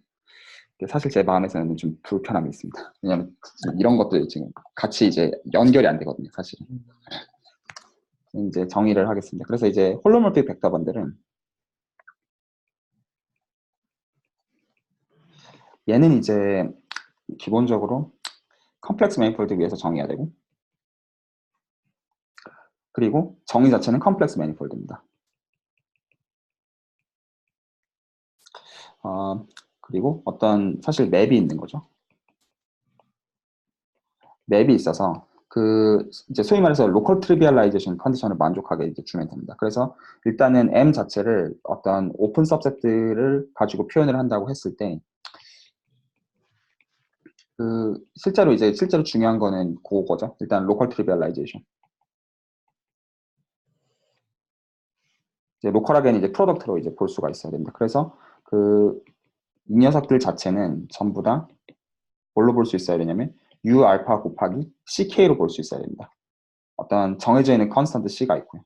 사실 제 마음에서는 좀 불편함이 있습니다. 왜냐하면 이런 것들 지금 같이 이제 연결이 안 되거든요, 사실은. 이제 정의를 하겠습니다. 그래서 이제 홀로몰픽 벡터 번들은 얘는 이제 기본적으로 컴플렉스 매니폴드 위에서 정의해야 되고, 그리고 정의 자체는 컴플렉스 매니폴드입니다. 그리고 어떤 사실 맵이 있는 거죠. 맵이 있어서 이제 소위 말해서 로컬 트리비얼라이제이션 컨디션을 만족하게 이제 주면 됩니다. 그래서 일단은 M 자체를 어떤 오픈 서브셋들을 가지고 표현을 한다고 했을 때, 실제로 중요한 거는 그거죠. 일단 로컬 트리비얼라이제이션. 이제 로컬하게는 이제 프로덕트로 이제 볼 수가 있어야 됩니다. 그래서 이 녀석들 자체는 전부 다 뭘로 볼 수 있어야 되냐면 U 알파 곱하기 CK로 볼 수 있어야 됩니다. 어떤 정해져 있는 컨스턴트 C가 있고요.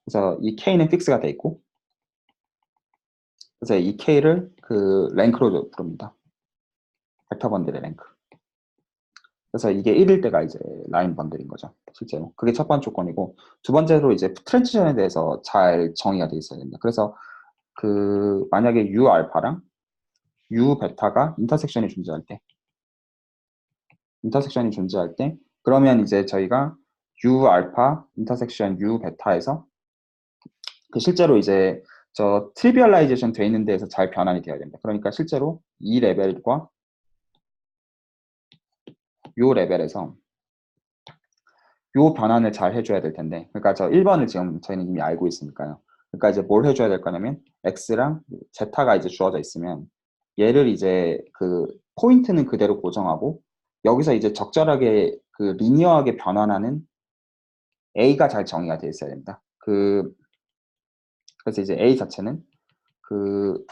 그래서 이 K는 픽스가 돼 있고, 그래서 이 K를 랭크로 부릅니다. 벡터 번들의 랭크. 그래서 이게 1일 때가 이제 라인 번들인 거죠. 실제로. 그게 첫 번째 조건이고, 두 번째로 이제 트랜지션에 대해서 잘 정의가 돼 있어야 됩니다. 그래서 만약에 U 알파랑 U 베타가 인터섹션이 존재할 때, 그러면 이제 저희가 U 알파 인터섹션 U 베타에서 실제로 이제 저 트리비얼라이제이션 돼 있는 데에서 잘 변환이 되어야 됩니다. 그러니까 실제로 이 레벨과 요 레벨에서 요 변환을 잘 해줘야 될 텐데, 그러니까 저 1번을 지금 저희는 이미 알고 있으니까요. 그러니까 이제 뭘 해줘야 될 거냐면 X랑 Z가 이제 주어져 있으면 얘를 이제 포인트는 그대로 고정하고 여기서 이제 적절하게 리니어하게 변환하는 A가 잘 정의가 되어 있어야 됩니다. 그래서 이제 A 자체는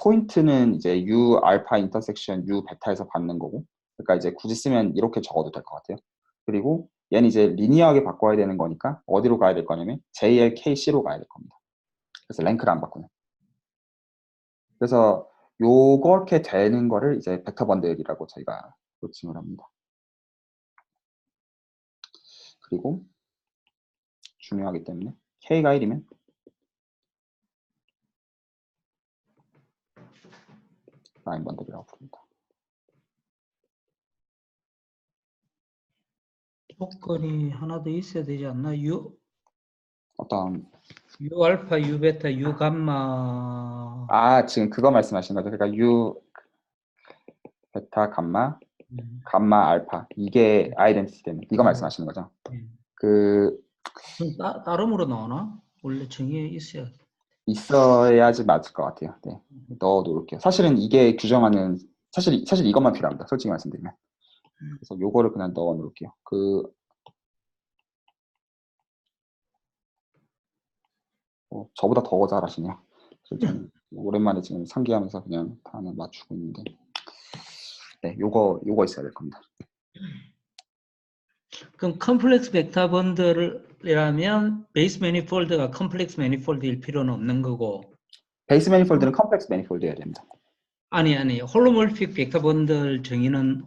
포인트는 이제 U 알파 인터섹션 U 베타에서 받는 거고, 그러니까 이제 굳이 쓰면 이렇게 적어도 될 것 같아요. 그리고 얘는 이제 리니어하게 바꿔야 되는 거니까 어디로 가야 될 거냐면 JLKC로 가야 될 겁니다. 그래서 랭크를 안 바꾸는. 그래서 요렇게 되는 거를 이제 벡터 번들이라고 저희가 호칭을 합니다. 그리고 중요하기 때문에 K가 1이면 라인 번들이라고 부릅니다. 조건이 하나 더 있어야 되지 않나? 어떤 U 알파, U 베타, U 감마. 지금 그거 말씀하시는 거죠? 그러니까 U 베타 감마 음, 감마 알파 이게 아이덴티티 되는 이거 말씀하시는 거죠? 음. 그 그럼 따름으로 나오나? 원래 정의에 있어야 돼. 있어야지 맞을 것 같아요. 네, 넣어놓을게요. 사실은 이게 규정하는 사실 이것만 필요합니다. 솔직히 말씀드리면. 그래서 요거를 그냥 넣어놓을게요. 저보다 더 잘하시네요. 그래서 저는 오랜만에 지금 상기하면서 그냥 다 하나 맞추고 있는데, 네, 요거 있어야 될 겁니다. 그럼 컴플렉스 벡터 번들이라면 베이스 매니폴드가 컴플렉스 매니폴드일 필요는 없는 거고. 베이스 매니폴드는 컴플렉스 매니폴드여야 됩니다. 아니 홀로몰픽 벡터 번들 정의는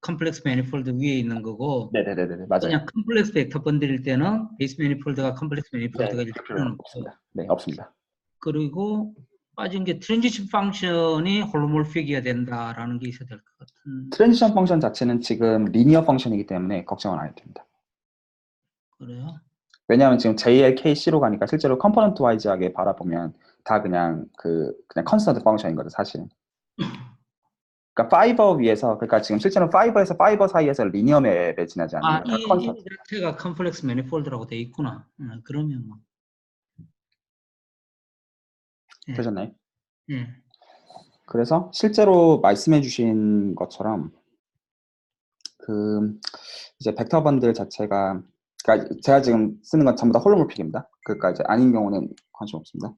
컴플렉스 매니폴드 위에 있는 거고. 네네네네, 맞아요. 그냥 컴플렉스 벡터 번들일 때는 베이스 매니폴드가 컴플렉스 네, 매니폴드가 일 필요는 없고. 없습니다. 네, 없습니다. 그리고 빠진 게 트랜지션 펑션이 홀로몰픽이어야 된다라는 게 있어야 될 것 같은. 트랜지션 펑션 자체는 지금 리니어 펑션이기 때문에 걱정은 안 해도 됩니다. 그래요? 왜냐하면 지금 JLKC로 가니까 실제로 컴포넌트 와이즈하게 바라보면 다 그냥 컨스턴트 펑션인 거죠, 사실은. 그러니까 파이버 위에서, 그러니까 지금 실제로 파이버에서 파이버 사이에서 리니어 맵에 지나지 않는 거예요. 이 자체가 컴플렉스 매니폴드라고 돼 있구나. 그러면 뭐. 예. 되셨나요? 예. 그래서 실제로 말씀해 주신 것처럼 이제 벡터 번들 자체가, 그러니까 제가 지금 쓰는 건 전부 다 홀로몰픽입니다. 그러니까 이제 아닌 경우는 관심 없습니다.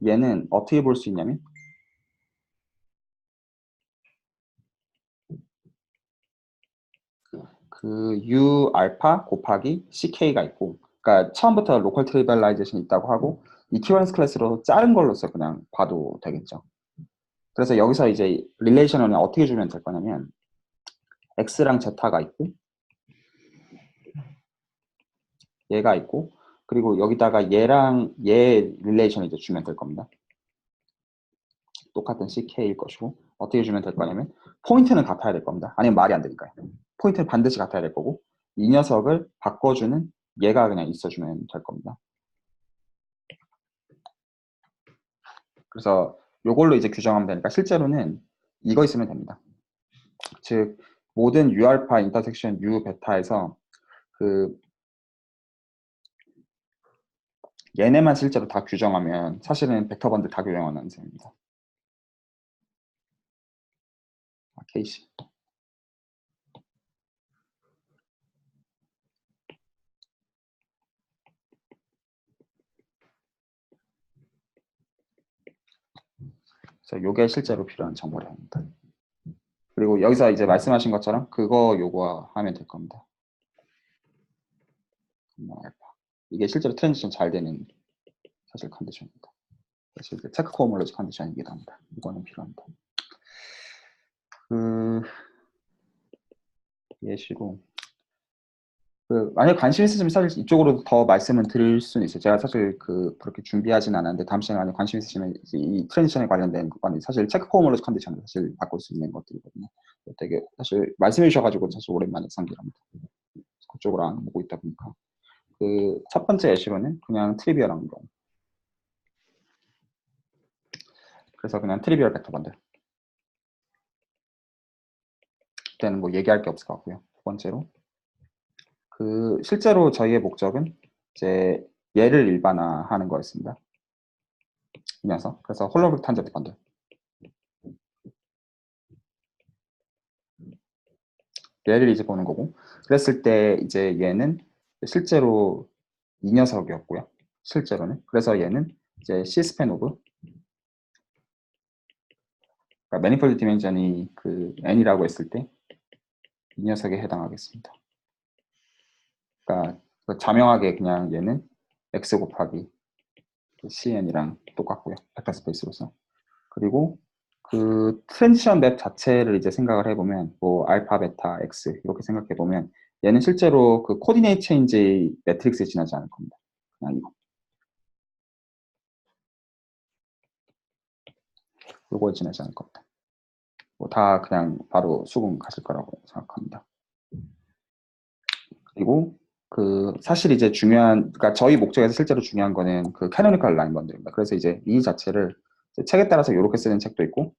얘는 어떻게 볼 수 있냐면 U 알파 곱하기 CK가 있고, 그러니까 처음부터 로컬 트리비얼라이제이션이 있다고 하고 이퀴버런스 클래스로 자른 걸로서 그냥 봐도 되겠죠. 그래서 여기서 이제 릴레이션을 어떻게 주면 될 거냐면 X랑 Z가 있고 얘가 있고, 그리고 여기다가 얘랑 얘 릴레이션을 이제 주면 될 겁니다. 똑같은 CK일 것이고, 어떻게 주면 될 거냐면 포인트는 같아야 될 겁니다. 아니면 말이 안 되니까요. 포인트는 반드시 같아야 될 거고, 이 녀석을 바꿔주는 얘가 그냥 있어주면 될 겁니다. 그래서 요걸로 이제 규정하면 되니까 실제로는 이거 있으면 됩니다. 즉 모든 U알파 인터섹션 U 베타에서 그 얘네만 실제로 다 규정하면 사실은 벡터 번들 다 규정하는 셈입니다. KC. 그래서 이게 실제로 필요한 정보량입니다. 그리고 여기서 이제 말씀하신 것처럼 그거 요구하면 될 겁니다. 이게 실제로 트랜지션 잘 되는 사실 컨디션입니다. 사실 체크 코어몰로지 컨디션이기도 합니다. 이거는 필요합니다. 예시로 만약 관심 있으시면 사실 이쪽으로 더 말씀을 드릴 수는 있어요. 제가 사실 그렇게 준비하진 않았는데 다음 시간에 만약 관심 있으시면 이 트랜지션에 관련된 것과는 사실 체크 코어몰로지 컨디션을 사실 바꿀 수 있는 것들이거든요. 되게 사실 말씀해 주셔가지고 사실 오랜만에 상기합니다. 그쪽으로 안 보고 있다 보니까 첫 번째 예시로는 그냥 트리비얼한 경우. 그래서 그냥 트리비얼 벡터 번들. 그때는 뭐 얘기할 게 없을 것 같고요. 두 번째로 실제로 저희의 목적은 이제 얘를 일반화하는 거였습니다. 이 녀석. 그래서 홀로그램 탄젠트 번들. 얘를 이제 보는 거고. 그랬을 때 이제 얘는 실제로 이 녀석이었고요. 실제로는. 그래서 얘는 이제 C스팬 오브 그러니까 매니폴드 디멘전이 n이라고 했을 때 이 녀석에 해당하겠습니다. 그러니까 자명하게 그냥 얘는 x 곱하기 cn이랑 똑같고요. 벡터 스페이스로서. 그리고 트랜지션 맵 자체를 이제 생각을 해보면 뭐 알파, 베타, x 이렇게 생각해 보면 얘는 실제로 코디네이트 체인지 매트릭스에 지나지 않을 겁니다. 그냥 이거에 지나지 않을 겁니다. 뭐 다 그냥 바로 수긍 가실 거라고 생각합니다. 그리고 사실 이제 그러니까 저희 목적에서 실제로 중요한 거는 캐노니컬 라인 번들입니다. 그래서 이제 이 자체를 책에 따라서 이렇게 쓰는 책도 있고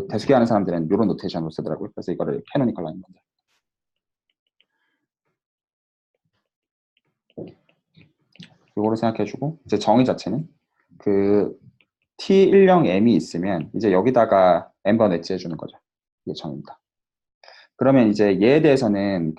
대수기 하는 사람들은 이런 노테이션으로 쓰더라고요. 그래서 이거를 캐노니컬 라인 번들. 이거를 생각해주고 이제 정의 자체는 T10M이 있으면 이제 여기다가 M번 엣지 해주는 거죠. 이게 정의입니다. 그러면 이제 얘에 대해서는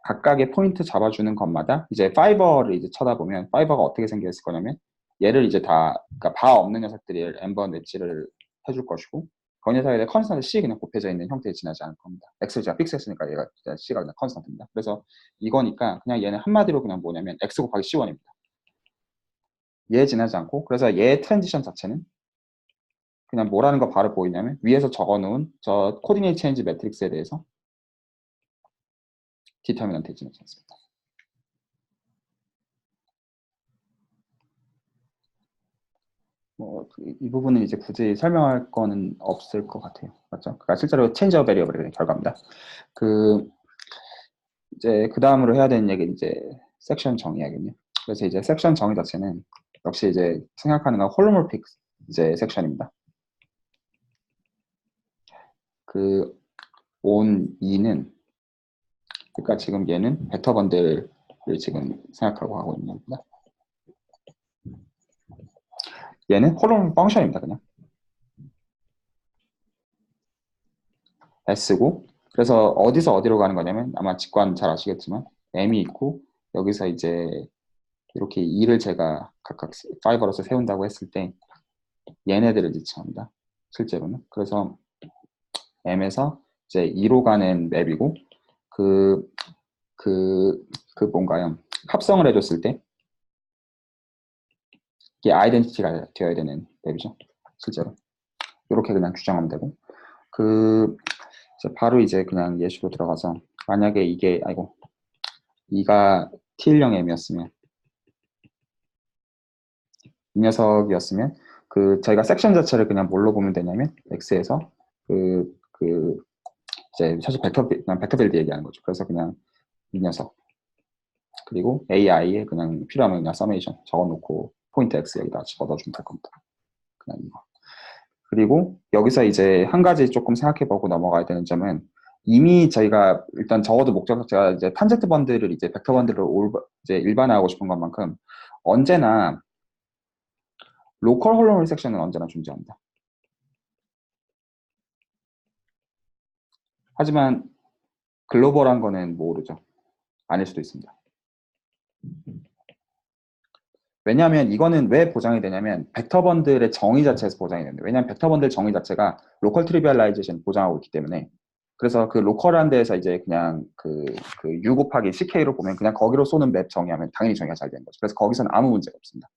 각각의 포인트 잡아주는 것마다 이제 파이버를 이제 쳐다보면 파이버가 어떻게 생겨 있을 거냐면 얘를 이제 그러니까 바 없는 녀석들이 M번 엣지를 해줄 것이고 그 녀석에 대해 컨스턴트 C 그냥 곱해져 있는 형태에 지나지 않을 겁니다. X가 픽스했으니까 얘가 C가 그냥 컨스턴트입니다. 그래서 이거니까 그냥 얘는 한마디로 그냥 뭐냐면 X 곱하기 C1입니다. 얘 지나지 않고 그래서 얘 트랜지션 자체는 그냥 뭐라는 거 바로 보이냐면 위에서 적어놓은 저 코디네이트 체인지 매트릭스에 대해서 디터미넌트에 지나지 않습니다. 이 부분은 이제 굳이 설명할 거는 없을 것 같아요. 맞죠? 그러니까 실제로 체인지 오브 베리어블의 결과입니다. 이제 그 다음으로 해야 되는 얘기는 이제 섹션 정의하겠네요. 그래서 이제 섹션 정의 자체는 역시 이제 생각하는 건 홀로몰픽 이제 섹션입니다. 온 2는 그러니까 지금 얘는 벡터 번들을 지금 생각하고 하고 있는 겁니다. 얘는 홀로몰 펑션입니다. 그냥 S고 그래서 어디서 어디로 가는 거냐면 아마 직관 잘 아시겠지만 M이 있고 여기서 이제 이렇게 2를 제가 각각 파이버로서 세운다고 했을 때 얘네들을 지칭합니다. 실제로는. 그래서 M에서 이제 2로 가는 맵이고 뭔가요? 합성을 해줬을 때 이게 아이덴티티가 되어야 되는 맵이죠. 실제로. 이렇게 그냥 규정하면 되고 바로 이제 그냥 예시로 들어가서 만약에 이게 이가 T10 M이었으면 이 녀석이었으면 저희가 섹션 자체를 그냥 뭘로 보면 되냐면 X에서 이제 사실 그냥 벡터 빌드 얘기하는 거죠. 그래서 그냥 이 녀석 그리고 AI에 그냥 필요하면 그냥 서메이션 적어놓고 포인트 X 여기다 집어넣어주면 될 겁니다. 그냥 이거. 그리고 여기서 이제 한 가지 조금 생각해보고 넘어가야 되는 점은 이미 저희가 일단 적어도 목적 자체가 이제 탄젠트 번들을 이제 벡터 번들을 이제 일반화하고 싶은 것만큼 언제나 로컬 홀로머리 섹션은 언제나 존재합니다. 하지만 글로벌한 거는 모르죠. 아닐 수도 있습니다. 왜냐하면 이거는 왜 보장이 되냐면 벡터 번들의 정의 자체에서 보장이 됩니다. 왜냐하면 벡터 번들 정의 자체가 로컬 트리비얼라이제이션 보장하고 있기 때문에 그래서 그 로컬한 데에서 이제 그냥 그 U 곱하기 CK로 보면 그냥 거기로 쏘는 맵 정의하면 당연히 정의가 잘 되는 거죠. 그래서 거기서는 아무 문제가 없습니다.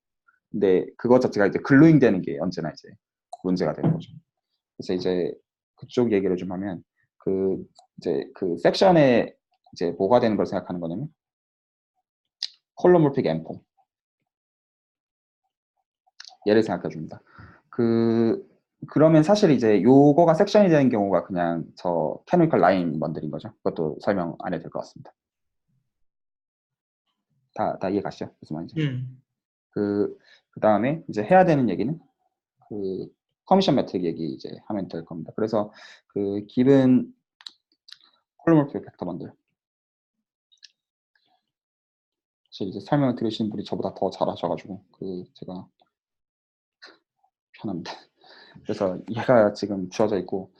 근데 그것 자체가 이제 글루잉 되는 게 언제나 이제 문제가 되는 거죠. 그래서 이제 그쪽 얘기를 좀 하면 이제 그 섹션에 이제 뭐가 되는 걸 생각하는 거냐면 콜로몰픽 M4 얘를 생각해 줍니다. 그러면 사실 이제 요거가 섹션이 되는 경우가 그냥 저 캐노니컬 라인 번들인 거죠. 그것도 설명 안 해도 될 것 같습니다. 다 이해 가시죠? 무슨 말인지. 그 다음에 이제 해야 되는 얘기는 커미션 매트릭 얘기 이제 하면 될 겁니다. 그래서 기본 콜로몰픽 벡터 번들. 사실 이제 설명을 들으시는 분이 저보다 더 잘하셔가지고 제가 편합니다. 그래서 얘가 지금 주어져 있고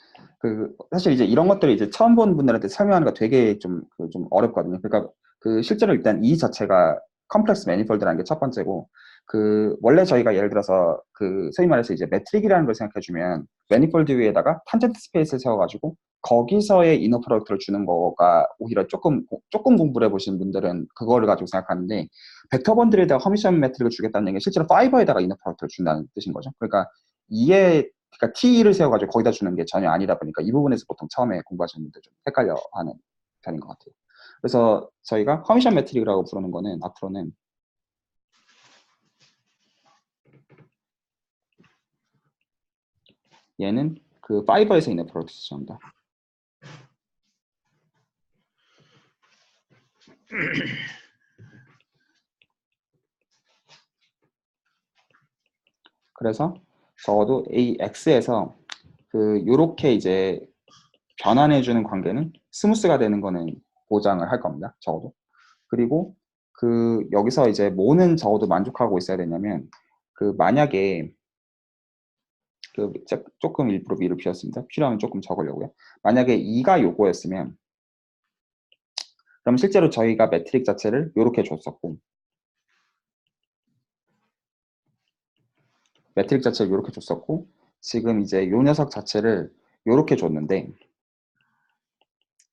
사실 이제 이런 것들을 이제 처음 본 분들한테 설명하는 거 되게 좀 어렵거든요. 그러니까 실제로 일단 이 자체가 컴플렉스 매니폴드라는 게 첫 번째고 원래 저희가 예를 들어서 소위 말해서 이제 매트릭이라는 걸 생각해 주면 매니폴드 위에다가 탄젠트 스페이스를 세워가지고 거기서의 이너 프로덕트를 주는 거가 오히려 조금 공부를 해보신 분들은 그거를 가지고 생각하는데 벡터 번들에다가 허미션 매트릭을 주겠다는 얘기는 실제로 파이버에다가 이너 프로덕트를 준다는 뜻인 거죠. 그러니까 그러니까 T를 세워가지고 거기다 주는 게 전혀 아니다 보니까 이 부분에서 보통 처음에 공부하시는 분들 좀 헷갈려하는 편인 것 같아요. 그래서 저희가 커미션 매트릭이라고 부르는 거는 앞으로는 얘는 파이버에서 있는 프로덕트 시점입니다. 그래서 적어도 AX에서 요렇게 이제 변환해주는 관계는 스무스가 되는 거는 보장을 할 겁니다. 적어도. 그리고 여기서 이제 뭐는 적어도 만족하고 있어야 되냐면 만약에 조금 일부러 미를 비웠습니다. 필요하면 조금 적으려고요. 만약에 2가 요거였으면 그럼 실제로 저희가 매트릭 자체를 요렇게 줬었고 매트릭 자체를 요렇게 줬었고 지금 이제 요 녀석 자체를 요렇게 줬는데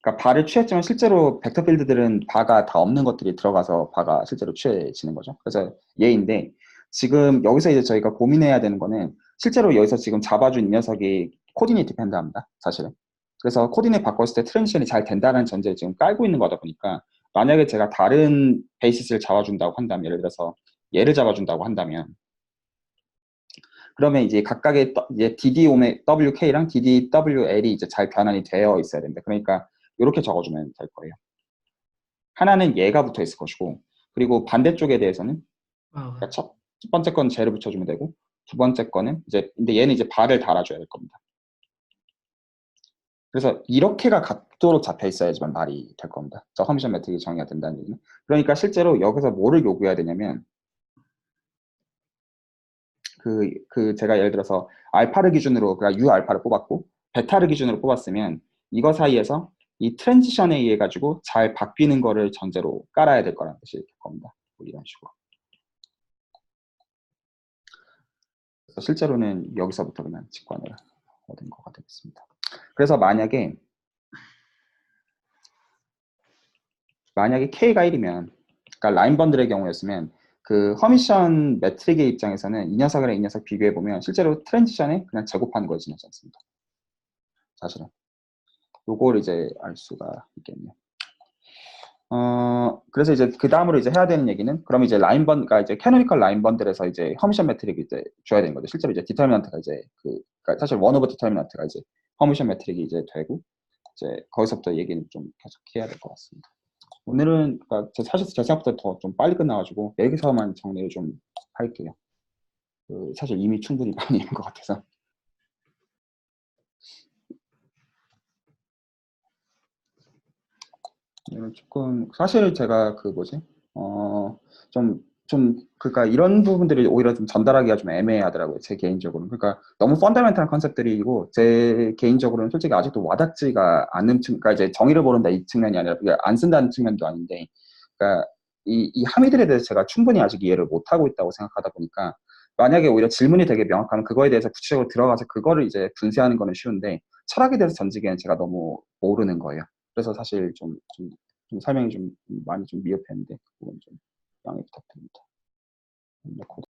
그러니까 바를 취했지만 실제로 벡터 필드들은 바가 다 없는 것들이 들어가서 바가 실제로 취해지는 거죠. 그래서 얘인데 지금 여기서 이제 저희가 고민해야 되는 거는 실제로 여기서 지금 잡아준 이 녀석이 코디네이트 디펜드합니다. 사실은. 그래서 코디네이트 바꿨을 때 트랜지션이 잘 된다는 전제를 지금 깔고 있는 거다 보니까 만약에 제가 다른 베이시스를 잡아준다고 한다면 예를 들어서 얘를 잡아준다고 한다면 그러면 이제 각각의 이제 DDWK랑 DDWL이 이제 잘 변환이 되어 있어야 됩니다. 그러니까 이렇게 적어주면 될 거예요. 하나는 얘가 붙어 있을 것이고 그리고 반대쪽에 대해서는 그러니까 첫 번째 건 쟤를 붙여주면 되고 두 번째 거는 이제 근데 얘는 이제 바를 달아줘야 될 겁니다. 그래서 이렇게가 같도록 잡혀 있어야지만 말이 될 겁니다. 저 허미션 매트릭이 정의가 된다는 얘기는. 그러니까 실제로 여기서 뭐를 요구해야 되냐면 제가 예를 들어서 알파를 기준으로 그러니까 U 알파를 뽑았고 베타를 기준으로 뽑았으면 이거 사이에서 이 트랜지션에 의해 가지고 잘 바뀌는 거를 전제로 깔아야 될 거라는 뜻이 될 겁니다. 뭐 이런 식으로. 그래서 실제로는 여기서부터 그냥 직관을 얻은 거가 되겠습니다. 그래서 만약에 K가 1이면 그러니까 라인 번들의 경우였으면 허미션 매트릭의 입장에서는 이 녀석이랑 이 녀석 비교해 보면 실제로 트랜지션에 그냥 제곱하는 거에 지나지 않습니다. 사실은. 요걸 이제 알 수가 있겠네요. 그래서 이제 그 다음으로 이제 해야 되는 얘기는 그럼 이제 그러니까 이제 캐노니컬 라인 번들에서 이제 허미션 매트릭이 이제 줘야 되는 거죠. 실제로 이제 디터미넌트가 이제 그러니까 사실 원 오브 디터미넌트가 이제 허미션 매트릭이 이제 되고 이제 거기서부터 얘기는 좀 계속 해야 될 것 같습니다. 오늘은 그러니까 사실 제 생각보다 더 좀 빨리 끝나가지고 여기서만 정리를 좀 할게요. 사실 이미 충분히 많이 있는 것 같아서. 이런 조금 사실 제가 그 뭐지 좀 그러니까 이런 부분들이 오히려 좀 전달하기가 좀 애매하더라고요. 제 개인적으로는. 그러니까 너무 펀더멘탈한 컨셉들이고 제 개인적으로는 솔직히 아직도 와닿지가 않는 그러니까 이제 정의를 모른다 이 측면이 아니라 그러니까 안 쓴다는 측면도 아닌데 그러니까 이 함의들에 대해서 제가 충분히 아직 이해를 못 하고 있다고 생각하다 보니까 만약에 오히려 질문이 되게 명확하면 그거에 대해서 구체적으로 들어가서 그거를 이제 분쇄하는 거는 쉬운데 철학에 대해서 던지기에는 제가 너무 모르는 거예요. 그래서 사실 좀 설명이 좀 많이 좀 미흡했는데 그건 좀 양해 부탁드립니다.